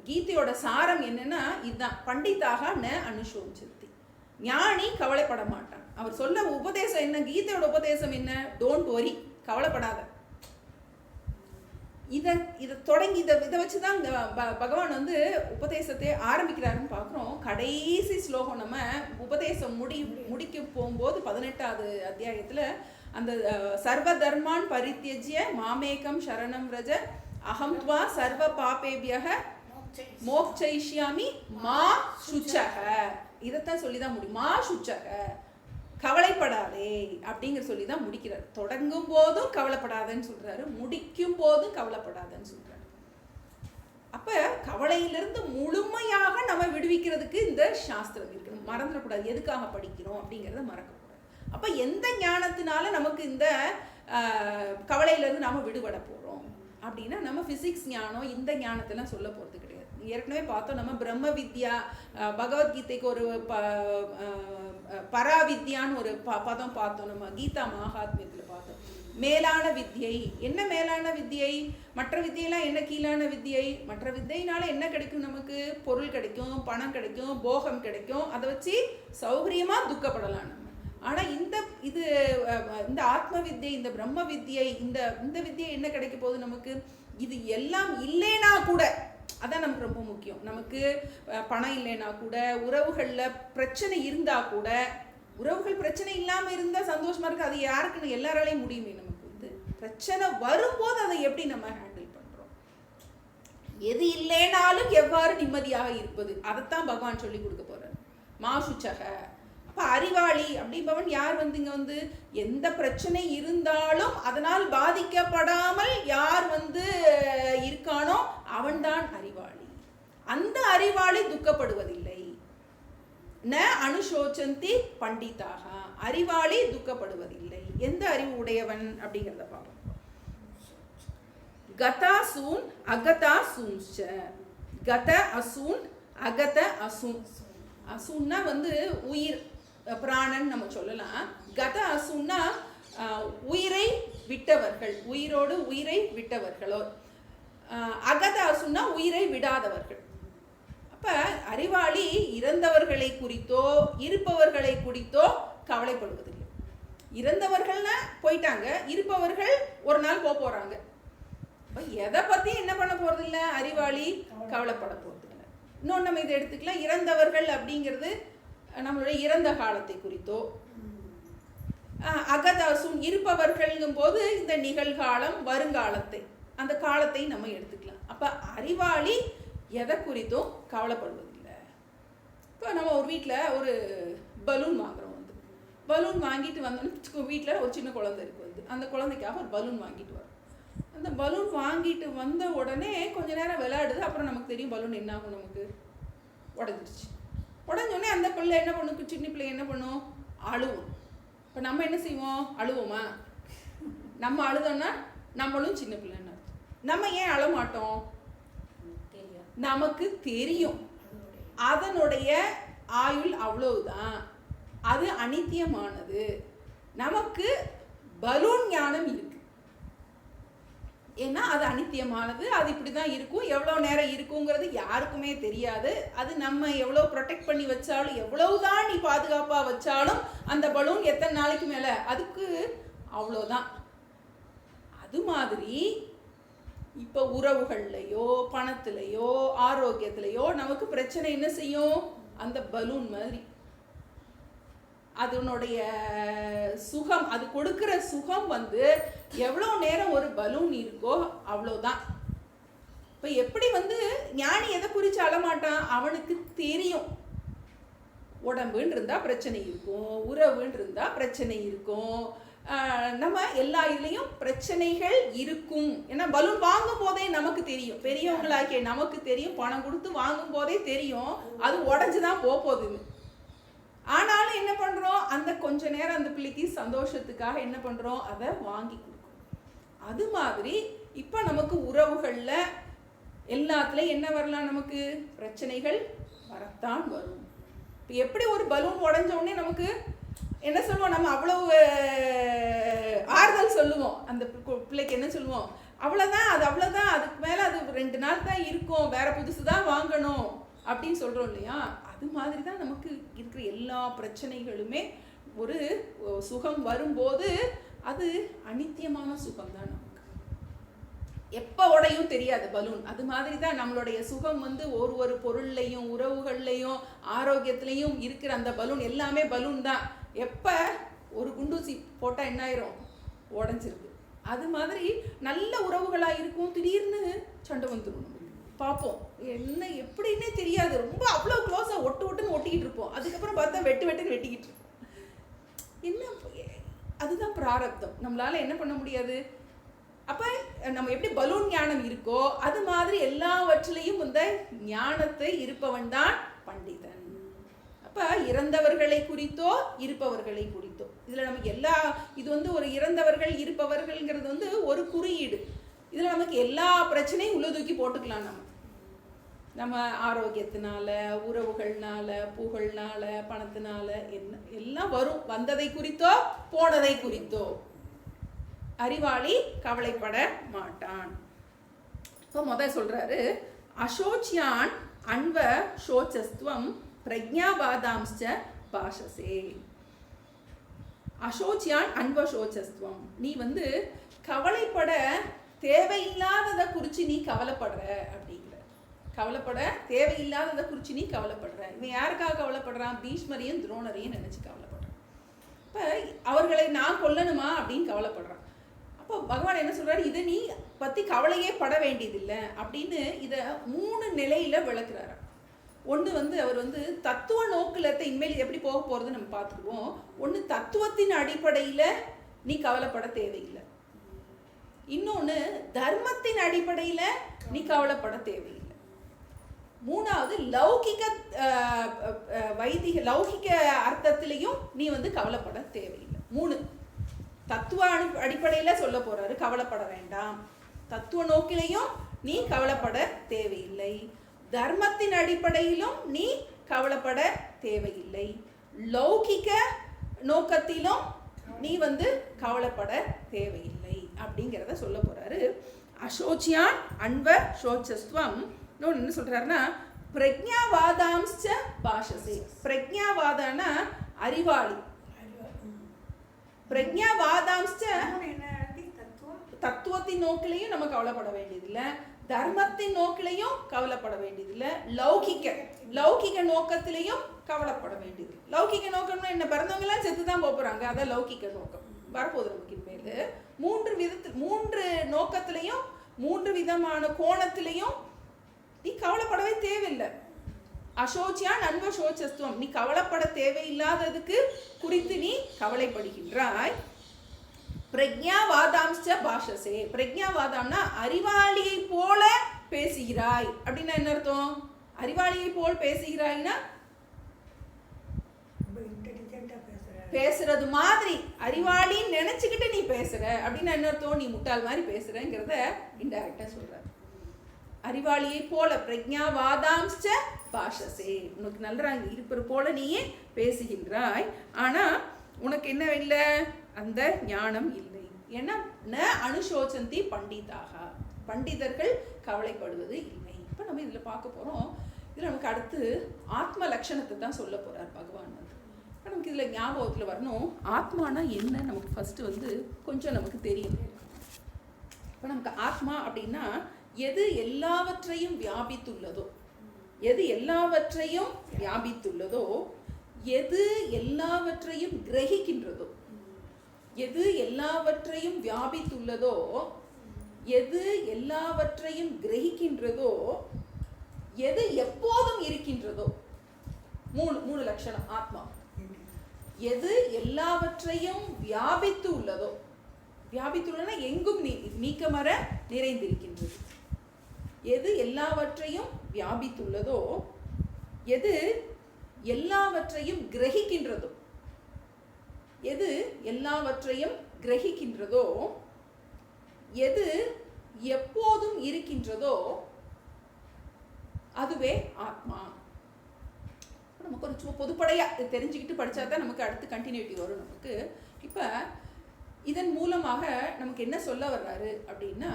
கீதையோட சாரம். என்னன்னா இதுதான், பண்டிதாக ந அனுசோச்சந்தி. ஞானி கவலைப்பட மாட்டான். அவர் சொல்ல உபதேசம் என்ன? கீதையோட உபதேசம் என்ன? டோன்ட் வரி, கவலைப்படாத. இதை தொடங்கி இதை வச்சுதான் பகவான் உபதேசத்தை ஆரம்பிக்கிறாருன்னு பார்க்குறோம். கடைசி ஸ்லோகம் நம்ம உபதேசம் முடிக்க போகும்போது 18வது அத்தியாயத்துல அந்த சர்வ தர்மான் பரித்யஜ்ய மாமேகம் சரணம் ரஜ அகம் த்வா சர்வ பாபேபியக மோக்ஷயிஷ்யாமி மா சுச்சக. இதைத்தான் சொல்லிதான் முடியும். மா சுச்சக, கவலைப்படாதே அப்படிங்கிற சொல்லி தான் முடிக்கிறார். தொடங்கும் போதும் கவலைப்படாதன்னு சொல்றாரு, முடிக்கும் போதும் கவலைப்படாதன்னு சொல்றாரு. அப்ப கவலையிலிருந்து முழுமையாக நம்ம விடுவிக்கிறதுக்கு இந்த சாஸ்திரம் இருக்கு. மறந்துடக்கூடாது. எதுக்காக படிக்கிறோம் அப்படிங்கிறத மறக்கக்கூடாது. அப்ப எந்த ஞானத்தினால நமக்கு இந்த கவலையிலிருந்து நாம விடுபட போறோம் அப்படின்னா, நம்ம பிசிக்ஸ் ஞானம் இந்த ஞானத்தெல்லாம் சொல்ல போறது கிடையாது. ஏற்கனவே பார்த்தோம், நம்ம பிரம்ம வித்யா, பகவத்கீதைக்கு ஒரு பராவித்யான்னு ஒரு பதம் பார்த்தோம். நம்ம கீதா மகாத்மியத்தில் பார்த்தோம். மேலான வித்யை. என்ன மேலான வித்யை? மற்ற வித்தியெல்லாம் என்ன கீழான வித்யை? மற்ற வித்தையினால என்ன கிடைக்கும்? நமக்கு பொருள் கிடைக்கும், பணம் கிடைக்கும், போகம் கிடைக்கும். அதை வச்சு சௌகரியமா துக்கப்படலாம் நம்ம. ஆனா இந்த ஆத்ம வித்யை, இந்த பிரம்ம வித்யை, இந்த வித்யை என்ன கிடைக்க போகுது நமக்கு? இது எல்லாம் இல்லைனா கூட, அதான் நமக்கு ரொம்ப முக்கியம். நமக்கு பணம் இல்லைனா கூட, உறவுகள்ல பிரச்சனை இருந்தா கூட, உறவுகள் பிரச்சனை இல்லாம இருந்தா சந்தோஷமா இருக்கு. அது யாருக்குன்னு எல்லாராலையும் முடியுமே. நமக்கு பிரச்சனை வரும்போது அதை எப்படி நம்ம ஹேண்டில் பண்றோம்? எது இல்லைனாலும் எவ்வாறு நிம்மதியாக இருப்பது, அதைத்தான் பகவான் சொல்லி கொடுக்க போறார். மாசுச்சக. அப்ப அறிவாளி அப்படின்பவன் யார்? இங்க எந்த பிரச்சனை இருந்தாலும் அதனால் பாதிக்கப்படாமல் யார் இருக்கானோ அவன்தான் அறிவாளி. அந்த அறிவாளி துக்கப்படுவதில்லை. ந அனுசோச்சந்தி பண்டிதாக. அறிவாளி துக்கப்படுவதில்லை. எந்த அறிவு உடையவன் அப்படிங்கிறத பார்ப்போம். கதாசூன் அகதாசூன்ச்ச. கத அசூன் அகத அசூன். அசூன்னா உயிர், பிராணன் நம்ம சொல்லலாம். கத அசூன்னா உயிரை விட்டவர்கள், உயிரோடு உயிரை விட்டவர்களோ. அகதாசுன்னா உயிரை விடாதவர்கள். அப்ப அறிவாளி இறந்தவர்களை குறித்தோ இருப்பவர்களை குறித்தோ கவலைப்படுவதில்லை. இறந்தவர்கள்னா போயிட்டாங்க, இருப்பவர்கள் ஒரு நாள் போறாங்க. எதை பத்தி என்ன பண்ண போறது இல்ல, அறிவாளி கவலைப்பட போறது இல்லை. இன்னொன்று நம்ம இதை எடுத்துக்கலாம், இறந்தவர்கள் அப்படிங்கிறது நம்மளுடைய இறந்த காலத்தை குறித்தோ, அகதாசும் இருப்பவர்கள்ங்கும் போது இந்த நிகழ்காலம் வருங்காலத்தை அந்த காலத்தை நம்ம எடுத்துக்கலாம். அப்ப அறிவாளி எதை குறித்தும் கவலைப்படுவதில்லை. இப்போ நம்ம ஒரு வீட்டில் ஒரு பலூன் வாங்குறோம், வந்து பலூன் வாங்கிட்டு வந்தோன்னு வீட்டில் ஒரு சின்ன குழந்தை இருக்கு, வந்து அந்த குழந்தைக்காக ஒரு பலூன் வாங்கிட்டு வரோம். அந்த பலூன் வாங்கிட்டு வந்த உடனே கொஞ்ச நேரம் விளையாடுது. அப்புறம் நமக்கு தெரியும் பலூன் என்ன ஆகும், நமக்கு உடஞ்சிருச்சு. உடஞ்சோடனே அந்த பிள்ளை என்ன பண்ணும், சின்ன பிள்ளை என்ன பண்ணும், அழுவும். இப்போ நம்ம என்ன செய்வோம், அழுவோமா? நம்ம அழுதோன்னா நம்மளும் சின்ன பிள்ளைன்னு. நம்ம ஏன் அழமாட்டோம்? நமக்கு தெரியும் அதனுடைய ஆயுள் அவ்வளவுதான், அது அனித்தியமானது. நமக்கு பலூன் ஞானம் இருக்கு, ஏன்னா அது அனித்தியமானது, அது இப்படி தான் இருக்கும், எவ்வளோ நேரம் இருக்குங்கிறது யாருக்குமே தெரியாது. அது நம்ம எவ்வளோ ப்ரொடெக்ட் பண்ணி வச்சாலும், எவ்வளவுதான் நீ பாதுகாப்பாக வச்சாலும் அந்த பலூன் எத்தனை நாளைக்கு மேலே அதுக்கு அவ்வளோதான். அது மாதிரி இப்போ உறவுகள்லையோ பணத்துலையோ ஆரோக்கியத்துலையோ நமக்கு பிரச்சனை என்ன செய்யும், அந்த பலூன் மாதிரி அதனுடைய சுகம், அது கொடுக்கிற சுகம் வந்து எவ்வளோ நேரம் ஒரு பலூன் இருக்கோ அவ்வளோதான். இப்போ எப்படி வந்து ஞானி எதை குறித்து அழமாட்டான், அவனுக்கு தெரியும் உடம்புன்னு இருந்தால் பிரச்சனை இருக்கும், உறவுன்னு இருந்தால் பிரச்சனை இருக்கும், நம்ம எல்லா இதுலேயும் பிரச்சனைகள் இருக்கும். ஏன்னா பலூன் வாங்கும் போதே நமக்கு தெரியும், பெரியவங்களாக்கிய நமக்கு தெரியும், பணம் கொடுத்து வாங்கும் போதே தெரியும் அது உடஞ்சி தான் போகுதுன்னு. ஆனாலும் என்ன பண்ணுறோம், அந்த கொஞ்ச நேரம் அந்த பிள்ளைக்கு சந்தோஷத்துக்காக என்ன பண்ணுறோம், அதை வாங்கி கொடுக்குறோம். அது மாதிரி இப்போ நமக்கு உறவுகளில் எல்லாத்துலேயும் என்ன வரலாம், நமக்கு பிரச்சனைகள் வரத்தான் வரும். இப்போ எப்படி ஒரு பலூன் உடஞ்ச உடனே நமக்கு என்ன சொல்லுவோம், நம்ம அவ்வளவு ஆறுதல் சொல்லுவோம், அந்த பிள்ளைக்கு என்ன சொல்லுவோம், அவ்வளோதான் அது அவ்வளோதான், அதுக்கு மேலே அது 2 நாள் தான் இருக்கும், வேற புதுசு தான் வாங்கணும் அப்படின்னு சொல்கிறோம் இல்லையா. அது மாதிரி தான் நமக்கு இருக்கிற எல்லா பிரச்சனைகளுமே ஒரு சுகம் வரும்போது அது அனித்தியமான சுகம் தான், நமக்கு எப்போ உடையும் தெரியாது பலூன். அது மாதிரி தான் நம்மளுடைய சுகம் வந்து ஒரு பொருள்லையும் உறவுகள்லையும் ஆரோக்கியத்துலையும் இருக்கிற அந்த பலூன் எல்லாமே பலூன் தான். எப்போ ஒரு குண்டூசி போட்டால் என்ன ஆயிரும், உடஞ்சிருக்கு. அது மாதிரி நல்ல உறவுகளாக இருக்கும், திடீர்னு சண்டை வந்துடும், பார்ப்போம் என்ன எப்படின்னே தெரியாது, ரொம்ப அவ்வளோ க்ளோஸாக ஒட்டுன்னு ஒட்டிக்கிட்டு இருப்போம், அதுக்கப்புறம் பார்த்தா வெட்டுன்னு வெட்டிக்கிட்டு இருப்போம். என்ன, அதுதான் பிராரப்தம், நம்மளால என்ன பண்ண முடியாது. அப்போ நம்ம எப்படி பலூன் ஞானம் இருக்கோ அது மாதிரி எல்லாவற்றிலையும் இந்த ஞானத்தை இருப்பவன் தான் பண்டிதன். அப்போ இறந்தவர்களை குறித்தோ இருப்பவர்களை குறித்தோ இதில் நமக்கு இது வந்து ஒரு இறந்தவர்கள் இருப்பவர்கள்ங்கிறது வந்து ஒரு குறியீடு. இதில் நமக்கு எல்லா பிரச்சனையும் உள்ள தூக்கி போட்டுக்கலாம். நம்ம ஆரோக்கியத்தினால, உறவுகள்னால, புகழ்னால, பணத்தினால எல்லாம் வரும். வந்ததை குறித்தோ போனதை குறித்தோ அறிவாளி கவலைப்பட மாட்டான். இப்போ முதல் சொல்றாரு, அசோச்சியான் அன்வ சோச்சஸ்துவம் பிரஜாபாதாம்ச்ச பாஷசே. அசோச்சியான் அன்வ சோச்சஸ்துவம், நீ வந்து கவலைப்பட தேவையில்லாததை குறித்து நீ கவலைப்படுற அப்படிங்கிற. கவலைப்பட தேவையில்லாததை குறித்து நீ கவலைப்படுற. இவன் யாருக்காக கவலைப்படுறான், பீஷ்மரையும் துரோணரையும் நினைச்சு கவலைப்படுறான். இப்போ அவர்களை நான் கொல்லணுமா அப்படின்னு கவலைப்படுறான். அப்போ பகவான் என்ன சொல்றாரு, இதை நீ பற்றி கவலையே பட வேண்டியதில்லை அப்படின்னு இதை 3 நிலையில் விளக்குறாரு. ஒன்று வந்து அவர் வந்து தத்துவ நோக்கிலத்தை இனிமேல் எப்படி போக போகிறது நம்ம பார்த்துக்குவோம். ஒன்று தத்துவத்தின் அடிப்படையில் நீ கவலைப்பட தேவையில்லை. இன்னொன்று தர்மத்தின் அடிப்படையில் நீ கவலைப்பட தேவையில்லை. மூணாவது லௌகிக லௌகிக அர்த்தத்திலையும் நீ வந்து கவலைப்பட தேவையில்லை. 3 தத்துவ அடிப்படையில் சொல்ல போறாரு, கவலைப்பட வேண்டாம். தத்துவ நோக்கிலையும் நீ கவலைப்பட தேவையில்லை. தர்மத்தின் அடிப்படையிலும் நீ கவலைப்பட தேவையில்லை. லௌகிக நோக்கத்திலும் நீ வந்து கவலைப்பட தேவையில்லை அப்படிங்கிறத சொல்ல போறாரு. அசோச்சியான் அன்வ சோச்சஸ்துவம். இன்னொன்று என்ன சொல்றாருன்னா பிரக்ஞாவாதாம்ச்ச பாஷசே. பிரக்ஞாவாதனா அறிவாளி. பிரக்ஞாவாதாம்ச்ச தத்துவத்தின் நோக்கிலையும் நம்ம கவலைப்பட வேண்டியதில்லை, தர்மத்தின் நோக்கிலையும் கவலைப்பட வேண்டியதில்லை, லௌகிக நோக்கத்திலையும் கவலைப்பட வேண்டியது. லௌகிக நோக்கம்னா என்ன, பிறந்தவங்க எல்லாம் செத்து தான் போறாங்க, அதான் லௌகிக நோக்கம் வரப்போகுது நமக்கு இனிமேல். மூன்று நோக்கத்திலையும் 3 விதமான கோணத்திலையும் நீ கவலைப்படவே தேவையில்லை. அசோச்சியான் அன்வ சோச்சஸ்துவம். நீ கவலைப்பட தேவையில்லாததுக்கு குறித்து நீ கவலைப்படுகின்றாய். பிரக்ஞாவாதாம்ச்ச பாஷசே. பிரக்ஞாவாதம்னா அறிவாளியை போல பேசுகிறாய் அப்படின்னா என்ன அர்த்தம்? அறிவாளியை போல் பேசுகிறாய்னா பேசுறது மாதிரி அறிவாளின்னு நினைச்சுக்கிட்டு நீ பேசுற அப்படின்னா என்ன அர்த்தம்? நீ முட்டாள் மாதிரி பேசுறங்கிறத இன்டைரக்டா சொல்ற. அறிவாளியை போல பிரக்ஞாவாதாம்ச்ச பாஷசே. உனக்கு நல்ல இருப்பது போல நீயே பேசுகின்றாய், ஆனா உனக்கு என்ன இல்லை, அந்த ஞானம் இல்லை. ஏன்னா ந அனுசோச்சந்தி பண்டிதாக. பண்டிதர்கள் கவலைப்படுவது இல்லை. இப்போ நம்ம இதில் பார்க்க போகிறோம். இதில் நமக்கு அடுத்து ஆத்ம லட்சணத்தை தான் சொல்ல போகிறார் பகவான். இப்போ நமக்கு இதில் ஞாபகத்தில் வரணும், ஆத்மானா என்ன நமக்கு ஃபஸ்ட்டு கொஞ்சம் நமக்கு தெரியும். இப்போ நமக்கு ஆத்மா அப்படின்னா எது எல்லாவற்றையும் வியாபித்துள்ளதோ, எது எல்லாவற்றையும் வியாபித்துள்ளதோ, எது எல்லாவற்றையும் கிரகிக்கின்றதோ, எது எல்லாவற்றையும் வியாபித்துள்ளதோ, எது எல்லாவற்றையும் கிரகிக்கின்றதோ, எது எப்போதும் இருக்கின்றதோ. மூணு லட்சணம் ஆத்மா. எது எல்லாவற்றையும் வியாபித்து உள்ளதோ, வியாபித்துள்ளன எங்கும் நீக்கமற நிறைந்திருக்கின்றது. எது எல்லாவற்றையும் வியாபித்துள்ளதோ, எது எல்லாவற்றையும் கிரகிக்கின்றதோ, எது எல்லாவற்றையும் கிரகிக்கின்றதோ, எது எப்போதும் இருக்கின்றதோ, அதுவே ஆத்மா. நமக்கு ஒரு பொதுப்படையா தெரிஞ்சுக்கிட்டு படிச்சா தான் நமக்கு அடுத்து கண்டினியூட்டி வரும் நமக்கு. இப்போ இதன் மூலமாக நமக்கு என்ன சொல்ல வர்றாரு அப்படின்னா,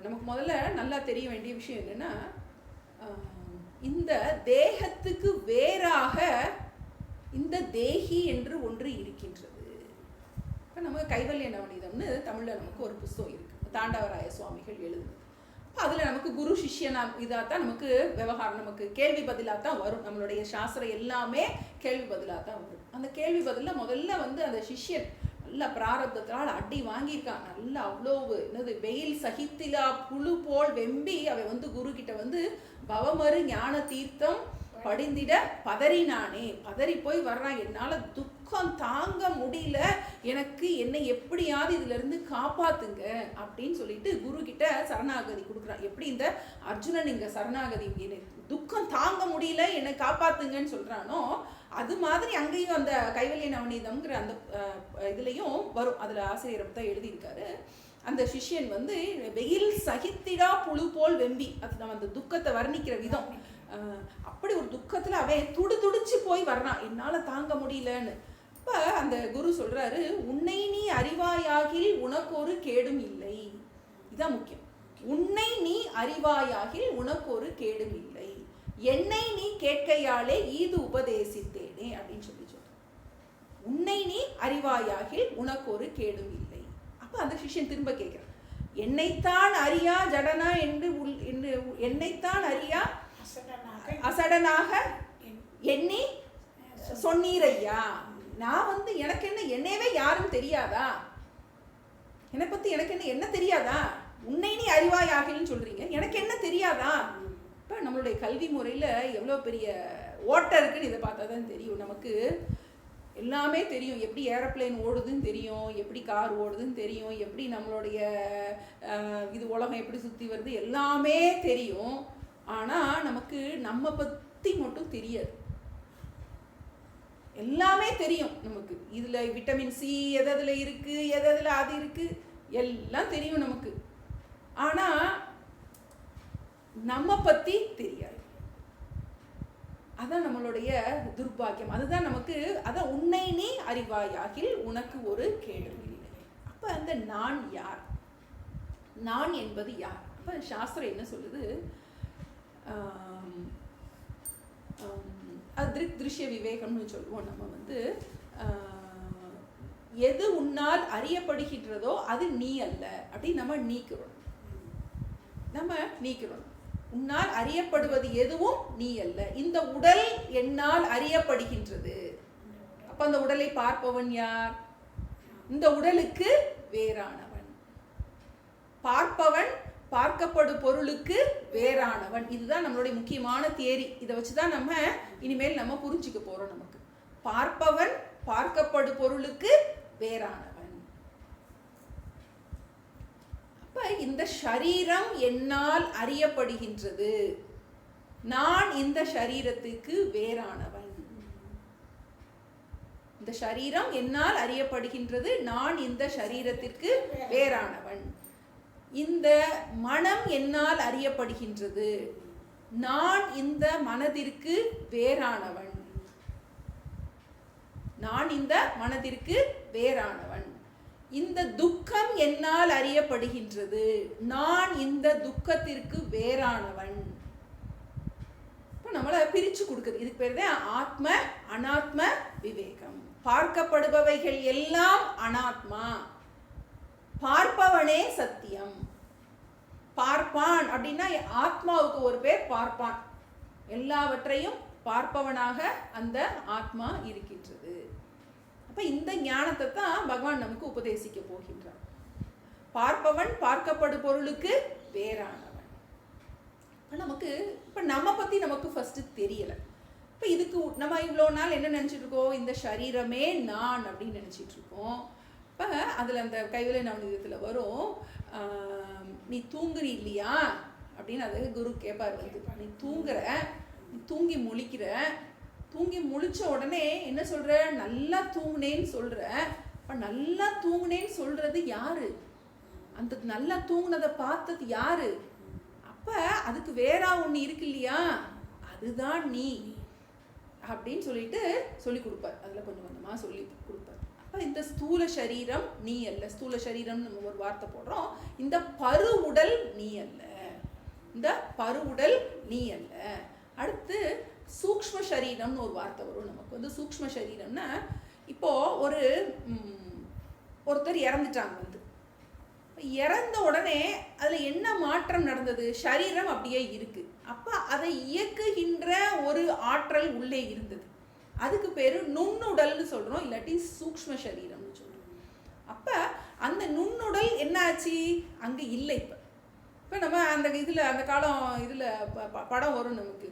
நமக்கு முதல்ல நல்லா தெரிய வேண்டிய விஷயம் என்னன்னா, இந்த தேகத்துக்கு வேறாக இந்த தேகி என்று ஒன்று இருக்கின்றது. இப்போ நம்ம கைவல்ய நவநீதம்னு தமிழில் நமக்கு ஒரு புஸ்தகம் இருக்குது, தாண்டவராய சுவாமிகள் எழுதுனது. அதில் நமக்கு குரு சிஷ்யனா இதாக தான் நமக்கு விவகாரம், நமக்கு கேள்வி பதிலாக தான் வரும். நம்மளுடைய சாஸ்திரம் எல்லாமே கேள்வி பதிலாக தான் வரும். அந்த கேள்வி பதிலில் முதல்ல அந்த சிஷ்யன் நல்ல பிராரப்தத்தினால் அடி வாங்கியிருக்கான். நல்லா அவ்வளோ வெயில் சகித்திலா புழு போல் வெம்பி அவன் குரு கிட்ட பவமறு ஞான தீர்த்தம் படிந்திட பதறினானே, பதறி போய் வர்றான். என்னால் துக்கம் தாங்க முடியல, எனக்கு என்னை எப்படியாவது இதுல இருந்து காப்பாத்துங்க அப்படின்னு சொல்லிட்டு குரு கிட்ட சரணாகதி கொடுக்குறான். எப்படி இந்த அர்ஜுனன் இங்க சரணாகதி துக்கம் தாங்க முடியல என்னை காப்பாத்துங்கன்னு சொல்றானோ, அது மாதிரி அங்கேயும் அந்த கைவல்ய நவநீதம்ங்கிற அந்த இதுலையும் வரும். அதுல ஆசிரியர் தான் எழுதியிருக்காரு. அந்த சிஷ்யன் வெயில் சகித்திடா புழு போல் வெம்பி, அது நம்ம அந்த துக்கத்தை வர்ணிக்கிற விதம். அப்படி ஒரு துக்கத்துல அவன் துடிச்சு போய் வர்றான், என்னால தாங்க முடியலன்னு. அப்ப அந்த குரு சொல்றாரு, உன்னை நீ அறிவாயாகில் உனக்கு ஒரு கேடும் இல்லை. இதான் முக்கியம். உன்னை நீ அறிவாயாகில் உனக்கு ஒரு கேடும் இல்லை, என்னை நீ கேட்கையாலே ஈது உபதேசித்தேனே அப்படின்னு சொல்லி சொல்ற. உன்னை நீ அறிவாயாகில் உனக்கு ஒரு கேடும் இல்லை. அப்ப அந்த சிஷ்யன் திரும்ப கேட்கிறான், என்னைத்தான் அறியா ஜடனா என்று என்னைத்தான் அறியா அசடனாக எண்ணி சொன்னீரையா. நான் எனக்கு என்ன, என்னையவே யாரும் தெரியாதா, என்னை பத்தி எனக்கு என்ன தெரியாதா, உன்னை நீ அறிவாயாகில்னு சொல்றீங்க, எனக்கு என்ன தெரியாதா. இப்போ நம்மளுடைய கல்வி முறையில் எவ்வளோ பெரிய ஓட்டம் இருக்குன்னு இதை பார்த்தா தான் தெரியும். நமக்கு எல்லாமே தெரியும், எப்படி ஏரோப்ளேன் ஓடுதுன்னு தெரியும், எப்படி கார் ஓடுதுன்னு தெரியும், எப்படி நம்மளுடைய இது உலகம் எப்படி சுற்றி வருது எல்லாமே தெரியும். ஆனால் நமக்கு நம்ம பற்றி மட்டும் தெரியாது. எல்லாமே தெரியும் நமக்கு, இதில் விட்டமின் சி எதில் இருக்குது, எதில் அது இருக்குது, எல்லாம் தெரியும் நமக்கு. ஆனால் நம்ம பற்றி தெரியாது. அதான் நம்மளுடைய துர்பாக்கியம். அதுதான் நமக்கு, அதான் உன்னை நீ அறிவாயாகில் உனக்கு ஒரு கேடு இல்லை. அப்போ அந்த நான் யார், நான் என்பது யார்? அப்போ சாஸ்திரம் என்ன சொல்லுது? அது திருஷ்ய விவேகம்னு சொல்லுவோம். நம்ம வந்து எது உன்னால் அறியப்படுகின்றதோ அது நீ அல்ல அப்படின்னு நம்ம நீக்கிறோம். உன்னால் அறியப்படுவது எதுவும் நீ அல்ல. இந்த உடல் என்னால் அறியப்படுகின்றது. அப்ப அந்த உடலை பார்ப்பவன் யார்? இந்த உடலுக்கு வேறானவன். பார்ப்பவன் பார்க்கப்படும் பொருளுக்கு வேறானவன். இதுதான் நம்மளுடைய முக்கியமான தியரி. இதை வச்சுதான் நம்ம இனிமேல் நம்ம புரிஞ்சுக்க போறோம். நமக்கு பார்ப்பவன் பார்க்கப்படும் பொருளுக்கு வேறானவன். அப்ப இந்த சரீரம் என்னால் அறியப்படுகின்றது. நான் இந்த சரீரத்துக்கு வேறானவன். இந்த சரீரம் என்னால் அறியப்படுகின்றது. நான் இந்த சரீரத்திற்கு வேறானவன். இந்த மனம் என்னால் அறியப்படுகின்றது. நான் இந்த மனதிற்கு வேறானவன். நான் இந்த மனதிற்கு வேறானவன். இந்த துக்கம் என்னால் அறியப்படுகின்றது. நான் இந்த துக்கத்திற்கு வேறானவன். நம்மளை பிரிச்சு கொடுக்குது. இதுக்கு பேர் தான் ஆத்ம அனாத்ம விவேகம். பார்க்கப்படுபவைகள் எல்லாம் அனாத்மா, பார்ப்பவனே சத்தியம். பார்ப்பான் அப்படின்னா ஆத்மாவுக்கு ஒரு பேர் பார்ப்பான். எல்லாவற்றையும் பார்ப்பவனாக அந்த ஆத்மா இருக்கின்றது. அப்ப இந்த ஞானத்தை தான் பகவான் நமக்கு உபதேசிக்க போகின்றார். பார்ப்பவன் பார்க்கப்படும் பொருளுக்கு வேறானவன். நமக்கு இப்ப நம்ம பத்தி நமக்கு ஃபர்ஸ்ட் தெரியல. இப்ப இதுக்கு நம்ம இவ்வளோ நாள் என்ன நினைச்சிட்டு இருக்கோம்? இந்த சரீரமே நான் அப்படின்னு நினைச்சிட்டு இருக்கோம். இப்போ அதில் அந்த கைவிலை நவநீதத்தில் வரும், நீ தூங்குறி இல்லையா அப்படின்னு அது குரு கேட்பார். வந்து நீ தூங்குற, நீ தூங்கி முழிக்கிற, தூங்கி முழிச்ச உடனே என்ன சொல்ற? நல்லா தூங்குனேன்னு சொல்ற. இப்போ நல்லா தூங்குனேன்னு சொல்றது யாரு? அந்த நல்லா தூங்குனதை பார்த்தது யாரு? அப்போ அதுக்கு வேற ஒன்று இருக்கு இல்லையா, அதுதான் நீ அப்படின்னு சொல்லிட்டு சொல்லி கொடுப்பார். அதில் கொஞ்சம் கொஞ்சமாக சொல்லி கொடுப்பார். அப்போ இந்த ஸ்தூல சரீரம் நீ அல்ல. ஸ்தூல சரீரம் நம்ம ஒரு வார்த்தை போடுறோம். இந்த பரு உடல் நீ அல்ல. இந்த பரு உடல் நீ அல்ல. அடுத்து சூக்ஷ்ம சரீரம்னு ஒரு வார்த்தை வரும் நமக்கு. வந்து சூக்ஷ்ம சரீரம்னா இப்போ ஒருத்தர் இறந்துட்டாங்க. வந்து இறந்த உடனே அதில் என்ன மாற்றம் நடந்தது? சரீரம் அப்படியே இருக்கு. அப்போ அதை இயக்குகின்ற ஒரு ஆற்றல் உள்ளே இருந்தது. அதுக்கு பேர் நுண்ணுடல்னு சொல்கிறோம், இல்லாட்டி சூக்ஷ்ம சரீரம்னு சொல்கிறோம். அப்போ அந்த நுண்ணுடல் என்னாச்சு? அங்கே இல்லை. இப்போ நம்ம அந்த இதில் அந்த காலம் இதில் படம் வரும் நமக்கு,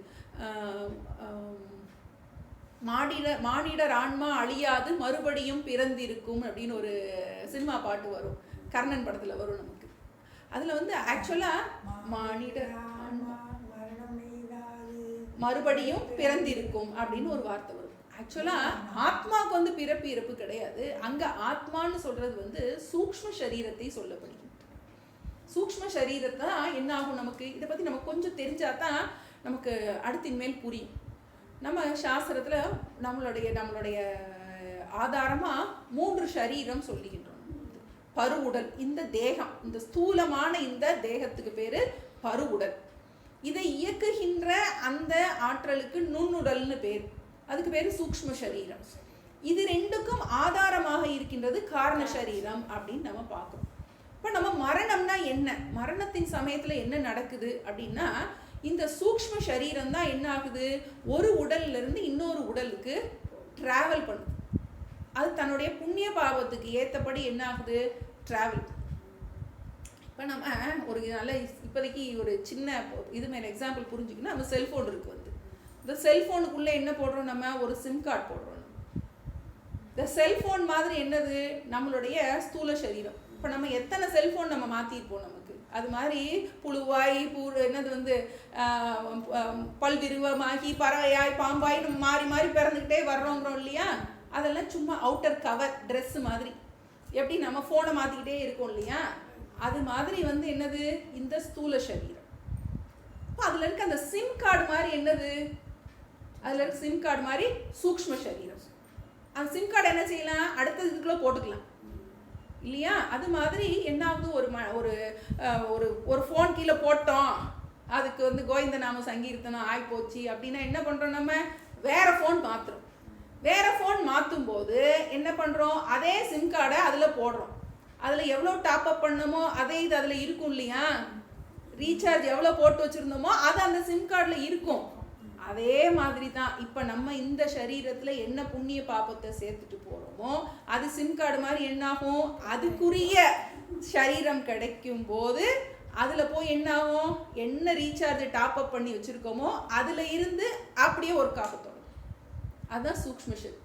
மானிடர் ஆன்மா அழியாது மறுபடியும் பிறந்திருக்கும் அப்படின்னு ஒரு சினிமா பாட்டு வரும். கர்ணன் படத்தில் வரும் நமக்கு. அதில் வந்து ஆக்சுவலாக மானிடர் ஆன்மா மறுபடியும் பிறந்திருக்கும் அப்படின்னு ஒரு வார்த்தை வரும். ஆக்சுவலாக ஆத்மாவுக்கு வந்து பிறப்பு இறப்பு கிடையாது. அங்கே ஆத்மான்னு சொல்கிறது வந்து சூக்ஷ்ம சரீரத்தை சொல்லப்படுகிறது. சூக்ஷ்ம சரீரத்தை என்ன ஆகும் நமக்கு? இதை பற்றி நமக்கு கொஞ்சம் தெரிஞ்சாதான் நமக்கு அடுத்த இனிமேல் புரியும். நம்ம சாஸ்திரத்தில் நம்மளுடைய ஆதாரமாக 3 சரீரம் சொல்லுகின்றோம். பருவுடல், இந்த தேகம், இந்த ஸ்தூலமான இந்த தேகத்துக்கு பேர் பருவுடல். இதை இயக்குகின்ற அந்த ஆற்றலுக்கு நுண்ணுடல்னு பேர். அதுக்கு பேர் சூக்ஷ்ம சரீரம். இது ரெண்டுக்கும் ஆதாரமாக இருக்கின்றது காரண சரீரம் அப்படின்னு நம்ம பார்க்கணும். இப்போ நம்ம மரணம்னா என்ன? மரணத்தின் சமயத்தில் என்ன நடக்குது அப்படின்னா, இந்த சூக்ஷ்ம சரீரம் தான் என்ன ஆகுது? ஒரு உடல்ல இருந்து இன்னொரு உடலுக்கு டிராவல் பண்ணுது. அது தன்னுடைய புண்ணிய பாவத்துக்கு ஏற்றபடி என்ன ஆகுது? டிராவல். இப்போ நம்ம ஒரு நல்ல இப்போதைக்கு ஒரு சின்ன இது மேலே எக்ஸாம்பிள் புரிஞ்சுக்கணும். நம்ம செல்ஃபோன் இருக்குது. வந்து இந்த செல்ஃபோனுக்குள்ளே என்ன போடுறோம்? நம்ம ஒரு சிம் கார்டு போடுறோம். இந்த செல்ஃபோன் மாதிரி என்னது? நம்மளுடைய ஸ்தூல சரீரம். இப்போ நம்ம எத்தனை செல்ஃபோன் நம்ம மாற்றிருப்போம் நமக்கு. அது மாதிரி புழுவாய் என்னது வந்து பல்விருவமாகி பறவையாய் பாம்பாய் நம்ம மாறி மாறி பிறந்துக்கிட்டே வர்றோங்கிறோம் இல்லையா? அதெல்லாம் சும்மா அவுட்டர் கவர் ட்ரெஸ் மாதிரி. எப்படி நம்ம ஃபோனை மாற்றிக்கிட்டே இருக்கோம் இல்லையா? அது மாதிரி வந்து என்னது? இந்த ஸ்தூல சரீரம். இப்போ அதில் இருக்க அந்த சிம் கார்டு மாதிரி என்னது? அதில் இருக்க சிம் கார்டு மாதிரி சூக்ஷ்ம சரீரம். அந்த சிம் கார்டு என்ன செய்யலாம்? அடுத்த இதுக்குள்ளே போட்டுக்கலாம். இல்லையா? அது மாதிரி என்னாவது ஒரு ஒரு ஒரு ஃபோன் கீழே போட்டோம், அதுக்கு வந்து கோவிந்த நாம சங்கீர்த்தனம் ஆயிப்போச்சு அப்படின்னா என்ன பண்ணுறோம், நம்ம வேற ஃபோன் மாற்றுறோம். வேற ஃபோன் மாற்றும் போது என்ன பண்ணுறோம், அதே சிம் கார்டை அதில் போடுறோம். அதில் எவ்வளோ டாப்அப் பண்ணமோ அதே இது அதில் இருக்கும் இல்லையா? ரீசார்ஜ் எவ்வளோ போட்டு வச்சுருந்தோமோ அது அந்த சிம் கார்டில் இருக்கும். அதே மாதிரி தான் இப்போ நம்ம இந்த சரீரத்தில் என்ன புண்ணிய பாபத்தை சேர்த்துட்டு போகிறோமோ அது சிம் கார்டு மாதிரி என்னாகும், அதுக்குரிய சரீரம் கிடைக்கும் போது அதில் போய் என்னாகும், என்ன ரீசார்ஜ் டாப்அப் பண்ணி வச்சுருக்கோமோ அதில் இருந்து அப்படியே ஒர்க் ஆக தொடங்கும். அதுதான் சூக்ஷ்ம சக்தி.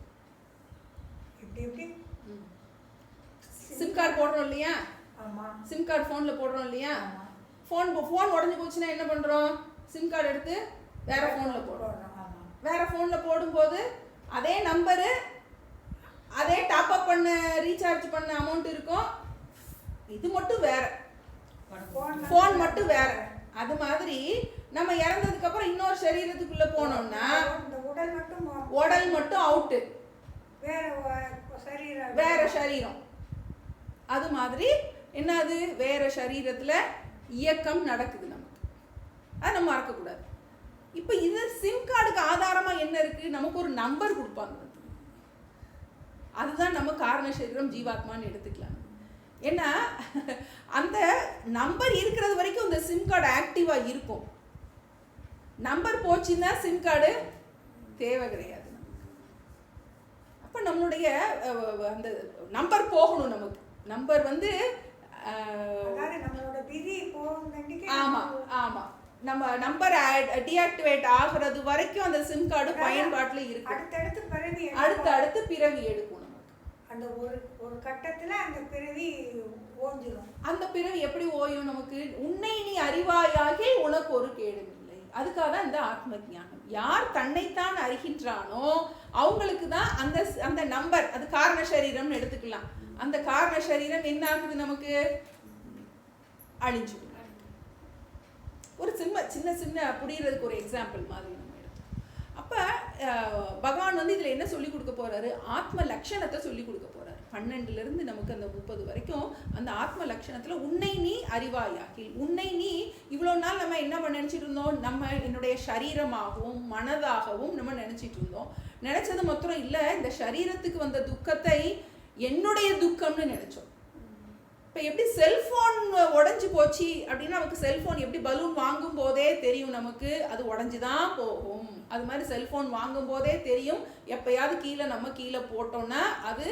சிம் கார்டு போடுறோம் இல்லையா? சிம் கார்டு ஃபோனில் போடுறோம் இல்லையா? ஃபோன் உடஞ்சி போச்சுன்னா என்ன பண்ணுறோம், சிம் கார்டு எடுத்து வேற ஃபோனில் போடுறோம். வேற ஃபோனில் போடும்போது அதே நம்பரு, அதே டாப்அப் பண்ண ரீசார்ஜ் பண்ண அமௌண்ட் இருக்கும், இது மட்டும் வேற, ஃபோன் மட்டும் வேற. அது மாதிரி நம்ம இறந்ததுக்கு அப்புறம் இன்னொரு சரீரத்துக்குள்ள போனோம்னா உடல் மட்டும் அவுட்டு, வேற சரீரம். அது மாதிரி என்னது, வேற சரீரத்துல இயக்கம் நடக்குது நமக்கு. அது நம்ம மறக்கக்கூடாது. இப்போ இது சிம் கார்டுக்கு ஆதாரமா என்ன இருக்கு, நமக்கு ஒரு நம்பர் கொடுப்பாங்க. அதுதான் நம்ம காரண சரீரம் ஜீவாத்மான்னு எடுத்துக்கலாம். ஏன்னா அந்த நம்பர் இருக்கிறது வரைக்கும் இந்த சிம் கார்டு ஆக்டிவா இருக்கும். நம்பர் போச்சுன்னா சிம் கார்டு தேவை கிடையாது நமக்கு. அப்போ நம்மளுடைய அந்த நம்பர் போகணும் நமக்கு. நம்பர் வந்து ஆமா ஆமா நம்ம நம்பர் டீஆக்டிவேட் ஆகிறது வரைக்கும் அந்த சிம் கார்டு பயன்பாட்டில் இருக்கு. அடுத்தடுத்து பிறவி எடுக்கும் நமக்கு. அந்த ஒரு கட்டத்துல அந்த பிறவி ஓஞ்சிடும். அந்த பிறவி எப்படி ஓயும் நமக்கு, உன்னை நீ அறிவாயாகி உனக்கு ஒரு கேடும் இல்லை. அதுக்காக தான் இந்த ஆத்ம ஞானம். யார் தன்னைத்தான் அறிகின்றானோ அவங்களுக்கு தான் அந்த அந்த நம்பர், அது காரண சரீரம்னு எடுத்துக்கலாம். அந்த காரண சரீரம் என்ன ஆகுது, நமக்கு அழிஞ்சு. ஒரு சின்ன சின்ன புரியுறதுக்கு ஒரு எக்ஸாம்பிள் மாதிரி நம்ம எடுத்தோம். அப்போ பகவான் வந்து இதில் என்ன சொல்லி கொடுக்க போறாரு, ஆத்ம லட்சணத்தை சொல்லி கொடுக்க போறாரு. 12லேருந்து நமக்கு அந்த 30 வரைக்கும் அந்த ஆத்ம லட்சணத்தில் உன்னை நீ அறிவாயாகி, உன்னை நீ இவ்வளோ நாள் நம்ம என்ன நினச்சிட்டு இருந்தோம், நம்ம என்னுடைய சரீரமாகவும் மனதாகவும் நம்ம நினச்சிட்டு இருந்தோம். நினச்சது மாத்திரம் இல்லை, இந்த சரீரத்துக்கு வந்த துக்கத்தை என்னுடைய துக்கம்னு நினச்சோம். இப்போ எப்படி செல்ஃபோன் உடஞ்சி போச்சு அப்படின்னா நமக்கு செல்ஃபோன் எப்படி பலூன் வாங்கும் போதே தெரியும் நமக்கு அது உடஞ்சி தான் போகும். அது மாதிரி செல்ஃபோன் வாங்கும் போதே தெரியும், எப்போயாவது நம்ம கீழே போட்டோம்னா அது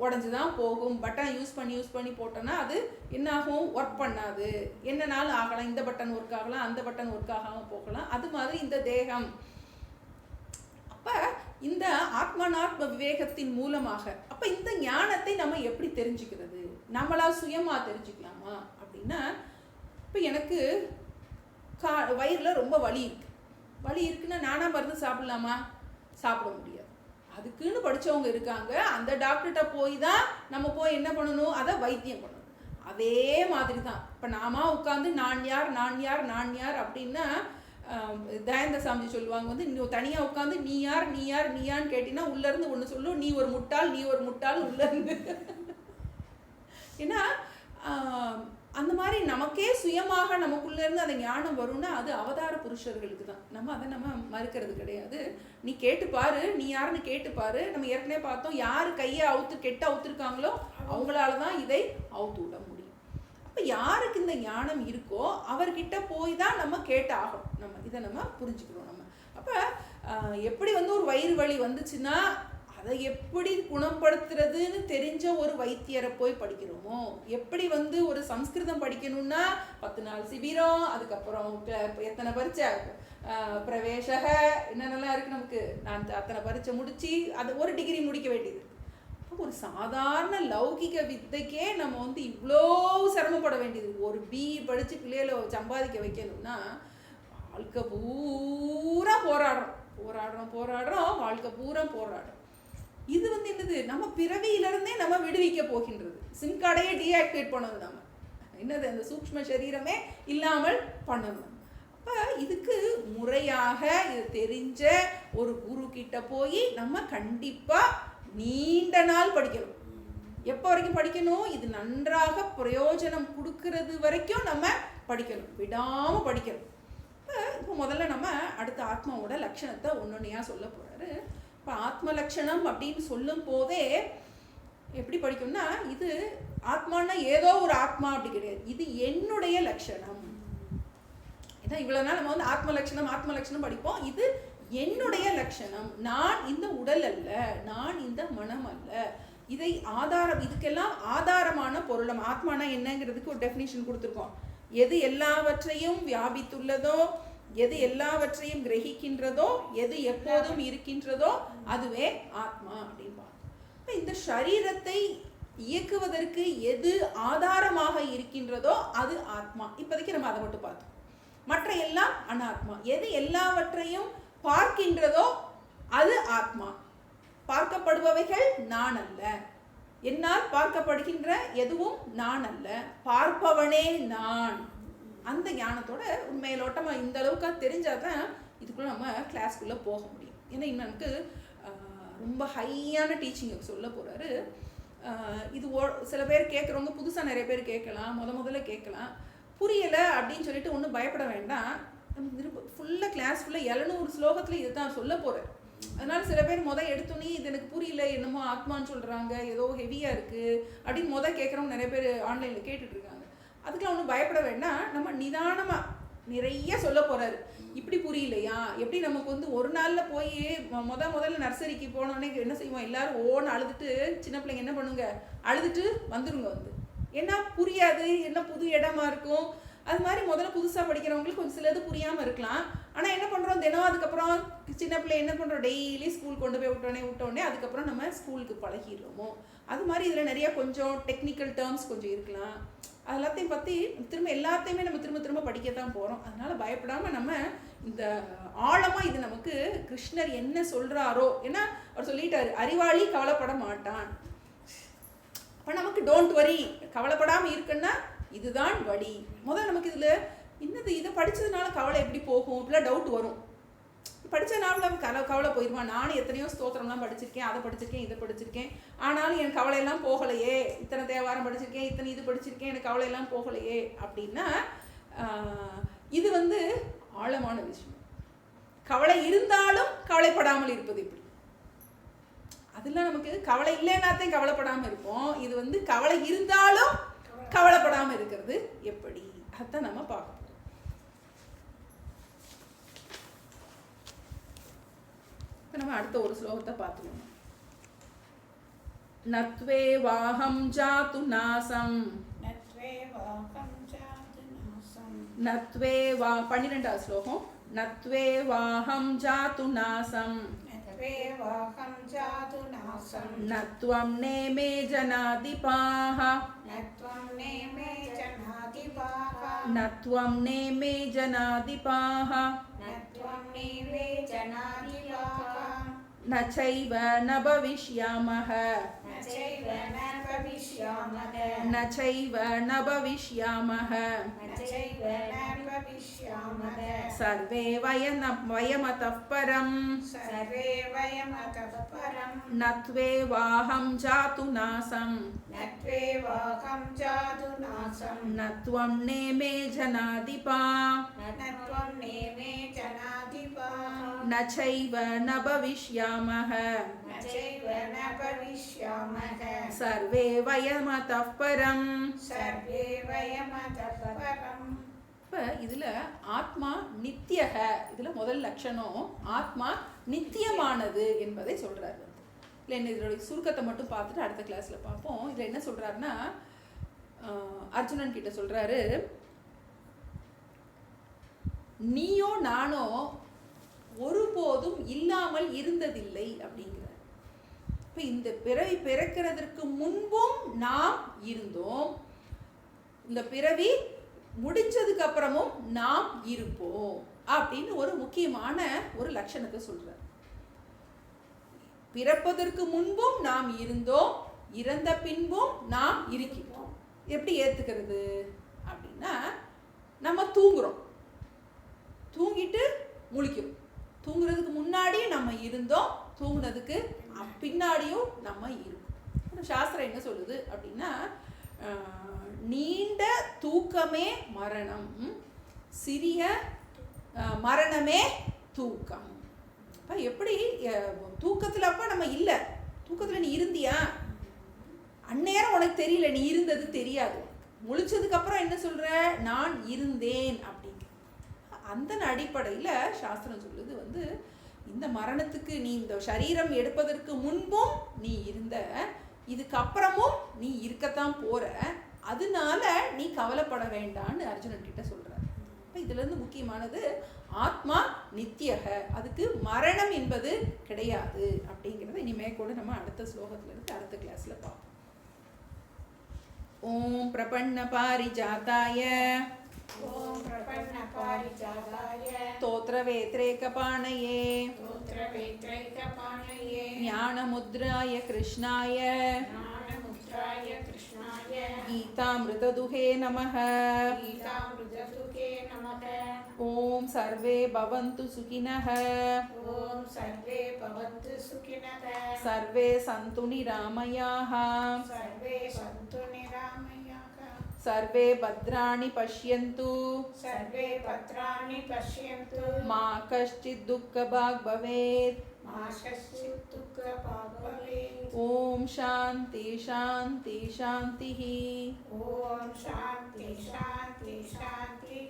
உடஞ்சி தான் போகும். பட்டன் யூஸ் பண்ணி போட்டோன்னா அது என்னாகும், ஒர்க் பண்ணாது. என்னனாலும் ஆகலாம், இந்த பட்டன் ஒர்க் ஆகலாம், அந்த பட்டன் ஒர்க் ஆகாமல் போகலாம். அது மாதிரி இந்த தேகம். அப்போ இந்த ஆத்மனாத்ம விவேகத்தின் மூலமாக அப்போ இந்த ஞானத்தை நம்ம எப்படி தெரிஞ்சுக்கிறது, நம்மளா சுயமா தெரிஞ்சுக்கலாமா அப்படின்னா, இப்போ எனக்கு வயிறில் ரொம்ப வலி இருக்குன்னா நானா மருந்து சாப்பிடலாமா, சாப்பிட முடியாது. அதுக்குன்னு படித்தவங்க இருக்காங்க. அந்த டாக்டர்கிட்ட போய் தான் நம்ம போய் என்ன பண்ணணும், அதை வைத்தியம் பண்ணணும். அதே மாதிரி தான் இப்போ நாம உட்காந்து நான் யார் அப்படின்னா தயானந்த சாமி சொல்லுவாங்க வந்து, நீ தனியாக உட்காந்து நீ யார்னு கேட்டீங்கன்னா உள்ளேருந்து ஒன்று சொல்லும், நீ ஒரு முட்டாள் உள்ளேருந்து. ஏன்னா அந்த மாதிரி நமக்கே சுயமாக நமக்குள்ளேருந்து அந்த ஞானம் வரும்னா அது அவதார புருஷர்களுக்கு தான். நம்ம மறுக்கிறது கிடையாது. நீ கேட்டுப்பாரு, நீ யாருன்னு கேட்டுப்பாரு. நம்ம ஏற்கனவே பார்த்தோம், யார் கையை கெட்ட அவுத்துருக்காங்களோ அவங்களால தான் இதை அவுத்து விட முடியும். அப்போ யாருக்கு இந்த ஞானம் இருக்கோ அவர்கிட்ட போய் தான் நம்ம கேட்டாகணும். இதை நம்ம புரிஞ்சுக்கிறோம். அப்போ எப்படி வந்து ஒரு வயிறு வலி வந்துச்சுன்னா அதை எப்படி குணப்படுத்துறதுன்னு தெரிஞ்ச ஒரு வைத்தியரை போய் படிக்கிறோமோ, எப்படி வந்து ஒரு சம்ஸ்கிருதம் படிக்கணும்னா 10 நாள் சிபிரம், அதுக்கப்புறம் எத்தனை பரீட்சை, பிரவேசக என்னென்னலாம் இருக்குது நமக்கு, நான் அத்தனை பரீட்சை முடித்து அது ஒரு டிகிரி முடிக்க வேண்டியது. ஒரு சாதாரண லௌகிக வித்தைக்கே நம்ம வந்து இவ்வளோ சிரமப்பட வேண்டியது. ஒரு பிஇ படித்து பிள்ளைகளை சம்பாதிக்க வைக்கணும்னா வாழ்க்கை பூரா போராடுறோம், வாழ்க்கை பூரா போராடுறோம். இது வந்து என்னது, நம்ம பிறவியிலிருந்தே நம்ம விடுவிக்க போகின்றது. சிம் கார்டையே டீஆக்டிவேட் பண்ணணும். நம்ம என்னது, அந்த சூக்ஷ்ம சரீரமே இல்லாமல் பண்ணணும். அப்போ இதுக்கு முறையாக இது தெரிஞ்ச ஒரு குரு கிட்ட போய் நம்ம கண்டிப்பாக நீண்ட நாள் படிக்கணும். எப்போ வரைக்கும் படிக்கணும்? இது நன்றாக பிரயோஜனம் கொடுக்கறது வரைக்கும் நம்ம படிக்கணும், விடாமல் படிக்கணும். இப்போ முதல்ல நம்ம அடுத்த ஆத்மாவோட லட்சணத்தை ஒன்னொன்னையா சொல்ல போறாரு. இப்போ ஆத்ம லட்சணம் அப்படின்னு சொல்லும் போதே எப்படி படிக்கணும்னா, இது ஆத்மானா ஏதோ ஒரு ஆத்மா அப்படி கிடையாது, இது என்னுடைய லட்சணம். இதான் இவ்வளவு நாள் நம்ம வந்து ஆத்ம லட்சணம் படிப்போம். இது என்னுடைய லட்சணம். நான் இந்த உடல் அல்ல, நான் இந்த மனம் அல்ல. இதை ஆதாரம், இதுக்கெல்லாம் ஆதாரமான பொருள். நம்ம ஆத்மானா என்னங்கிறதுக்கு ஒரு டெஃபினிஷன் கொடுத்துருக்கோம். எது எல்லாவற்றையும் வியாபித்துள்ளதோ, எது எல்லாவற்றையும் கிரகிக்கின்றதோ, எது எப்போதும் இருக்கின்றதோ அதுவே ஆத்மா அப்படின்னு பார்த்தோம். இந்த சரீரத்தை இயக்குவதற்கு எது ஆதாரமாக இருக்கின்றதோ அது ஆத்மா. இப்போதைக்கு நம்ம அதை மட்டும் பார்த்தோம். மற்ற எல்லாம் அனாத்மா. எது எல்லாவற்றையும் பார்க்கின்றதோ அது ஆத்மா. பார்க்கப்படுபவைகள் நான் அல்ல, என்னால் பார்க்கப்படுகின்ற எதுவும் நான் அல்ல, பார்ப்பவனே நான். அந்த ஞானத்தோட மேலோட்டமா இந்த அளவுக்கு தெரிஞ்சாதான் இதுக்குள்ள நம்ம கிளாஸ்க்குள்ள போக முடியும். ஏன்னா இன்னும் ரொம்ப ஹையான டீச்சிங் சொல்ல போறாரு. இது சில பேர் கேட்குறவங்க புதுசாக நிறைய பேர் கேட்கலாம், முதல்ல கேட்கலாம். புரியலை அப்படின்னு சொல்லிட்டு ஒன்றும் பயப்பட வேண்டாம். ஃபுல்லாக கிளாஸ் ஃபுல்லாக 700 ஸ்லோகத்தில் இதை தான் சொல்ல போகிறேன். அதனால சில பேர் எடுத்தோன்னே இது எனக்கு புரியல, என்னமோ ஆத்மான்னு சொல்கிறாங்க, ஏதோ ஹெவியாக இருக்குது அப்படின்னு கேட்குறவங்க நிறைய பேர் ஆன்லைனில் கேட்டுட்ருக்காங்க. அதுக்கெலாம் ஒன்றும் பயப்பட வேண்டாம். நம்ம நிதானமாக நிறைய சொல்ல போகிறாரு. இப்படி புரியலையா, எப்படி நமக்கு வந்து ஒரு நாளில் போய் முதல்ல நர்சரிக்கு போனோடனே என்ன செய்வோம், எல்லாரும் ஓன்னு அழுதுட்டு, சின்ன பிள்ளைங்க என்ன பண்ணுங்க, அழுதுட்டு வந்துருங்க. வந்து என்ன புரியாது, என்ன புது இடமா இருக்கும். அது மாதிரி முதல்ல புதுசாக படிக்கிறவங்களுக்கு கொஞ்சம் சிலது புரியாமல் இருக்கலாம். ஆனால் என்ன பண்ணுறோம், தினம் அதுக்கப்புறம் சின்ன பிள்ளை என்ன பண்ணுறோம், டெய்லி ஸ்கூல் கொண்டு போய் விட்டோடனே அதுக்கப்புறம் நம்ம ஸ்கூலுக்கு பழகிடுறோமோ. அது மாதிரி இதில் நிறைய கொஞ்சம் டெக்னிக்கல் டேர்ம்ஸ் கொஞ்சம் இருக்கலாம். எல்லாத்தையும் பற்றி எல்லாத்தையுமே நம்ம திரும்ப படிக்கத்தான் போகிறோம். அதனால் பயப்படாமல் நம்ம இந்த ஆழமாக இது நமக்கு கிருஷ்ணர் என்ன சொல்கிறாரோ, ஏன்னா அவர் சொல்லிட்டாரு, அறிவாளி கவலைப்பட மாட்டான். இப்போ நமக்கு டோன்ட் வரி, கவலைப்படாமல் இருக்குன்னா இதுதான் வழி. முதல்ல நமக்கு இதில் இன்னது இதை படித்ததுனால கவலை எப்படி போகும் இப்படிலாம் டவுட் வரும். படித்ததுனால நம்ம கவலை போயிடுமா. நானும் எத்தனையோ ஸ்தோத்திரம்லாம் படிச்சிருக்கேன், அதை படிச்சிருக்கேன், இதை படிச்சிருக்கேன், ஆனாலும் எனக்கு கவலையெல்லாம் போகலையே. இத்தனை தேவாரம் படிச்சிருக்கேன், இத்தனை இது படிச்சிருக்கேன், எனக்கு கவலையெல்லாம் போகலையே அப்படின்னா இது வந்து ஆழமான விஷயம். கவலை இருந்தாலும் கவலைப்படாமல் இருப்பது எப்படி? அதெல்லாம் நமக்கு கவலை இல்லைன்னாத்தையும் கவலைப்படாமல் இருப்போம். இது வந்து கவலை இருந்தாலும் கவலைப்படாமல் இருக்கிறது எப்படி, அதான் நம்ம பார்க்க போறோம். நம்ம அடுத்த ஒரு ஸ்லோகத்தை பார்த்துக்கணும். நத்வே வாஹம் ஜாது நாசம், நத்வே வா 12வது ஸ்லோகம். நத்வே வாஹம் ஜாது நாசம், நத்வம் நேமே ஜனாதிபாஹ, நத்வம் நேமே ஜனாதிபாஹ, நச்சைவ ந பவிஷ்யாமஹ, நச்சைவ ந பவிஷ்யாமஹ, சர்வே வயமதः பரம், நத்வே வாஹம் ஜாது நாசம், நத்வம் நேமே ஜனாதிபா, நச்சைவ ந பவிஷ்யாமஹ, சர்வே வயமதः பரம். இப்போ இதில் ஆத்மா நித்தியக, இதில் முதல் லட்சணம் ஆத்மா நித்தியமானது என்பதை சொல்கிறார். இல்லை என்ன இதோடைய சுருக்கத்தை மட்டும் பார்த்துட்டு அடுத்த கிளாஸில் பார்ப்போம். இதில் என்ன சொல்கிறாருன்னா, அர்ஜுனன் கிட்ட சொல்கிறாரு, நீயோ நானோ ஒருபோதும் இல்லாமல் இருந்ததில்லை அப்படிங்கிறார். இப்போ இந்த பிறவி பிறக்கிறதுக்கு முன்பும் நாம் இருந்தோம், இந்த பிறவி முடிச்சதுக்கு அப்புறமும் நாம் இருப்போம் அப்படின்னு ஒரு முக்கியமான ஒரு லட்சணத்தை சொல்றார். பிறப்பதற்கு முன்பும் நாம் இருந்தோம், இறந்த பின்பும் நாம் இருக்கின்றோம். எப்படி ஏத்துக்கிறது அப்படின்னா, நம்ம தூங்குறோம், தூங்கிட்டு முழிக்கிறோம். தூங்குறதுக்கு முன்னாடியும் நம்ம இருந்தோம், தூங்குனதுக்கு பின்னாடியும் நம்ம இருக்கோம். சாஸ்திரம் என்ன சொல்லுது அப்படின்னா, நீண்ட தூக்கமே மரணம், சிறிய மரணமே தூக்கம். அப்போ எப்படி தூக்கத்தில் அப்போ நம்ம இல்லை, தூக்கத்தில் நீ இருந்தியா, அந்நேரம் உனக்கு தெரியல, நீ இருந்தது தெரியாது. முழிச்சதுக்கப்புறம் என்ன சொல்கிற, நான் இருந்தேன் அப்படிங்க. அந்த அடிப்படையில் சாஸ்திரம் சொல்லுது வந்து, இந்த மரணத்துக்கு நீ இந்த சரீரம் எடுப்பதற்கு முன்பும் நீ இருந்த, இதுக்கப்புறமும் நீ இருக்கத்தான் போகிற, அதனால நீ கவலைப்பட வேண்டான்னு அர்ஜுனன் கிட்ட சொல்கிறார். இப்போ இதுலேருந்து முக்கியமானது ஆத்மா நித்தியக, அதுக்கு மரணம் என்பது கிடையாது அப்படிங்கிறத இனிமே கூட நம்ம அடுத்த ஸ்லோகத்துல இருந்து அடுத்த கிளாஸ்ல பார்ப்போம். ஓம் பிரபன்ன பாரிஜாதாய ஓம் பிரபன்ன பாரிஜாதாய ஸ்தோத்ரவேத்ரேகபாணயே ஸ்தோத்ரவேத்ரேகபாணயே ஞானமுத்ராய கிருஷ்ணாய ஞானமுத்ராய கிருஷ்ணாய கீதாமிருததுஹே நமः கீதாமிருததுஹே நமः. ஓம் சர்வே பவந்து சுகினः ஓம் சர்வே பவந்து சுகினः சர்வே சந்து நிராமயாः சர்வே சந்து நிராமயாः सर्वे भद्राणि पश्यन्तु सर्वे भद्राणि पश्यन्तु मा कश्चित् दुःखभाग् भवेत् मा कश्चित् दुःखभाग् भवेत्. ॐ शान्ति शान्ति शान्तिः. ॐ शान्ति शान्ति शान्तिः.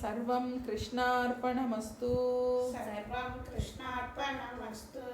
सर्वं कृष्णार्पणमस्तु. सर्वं कृष्णार्पणमस्तु.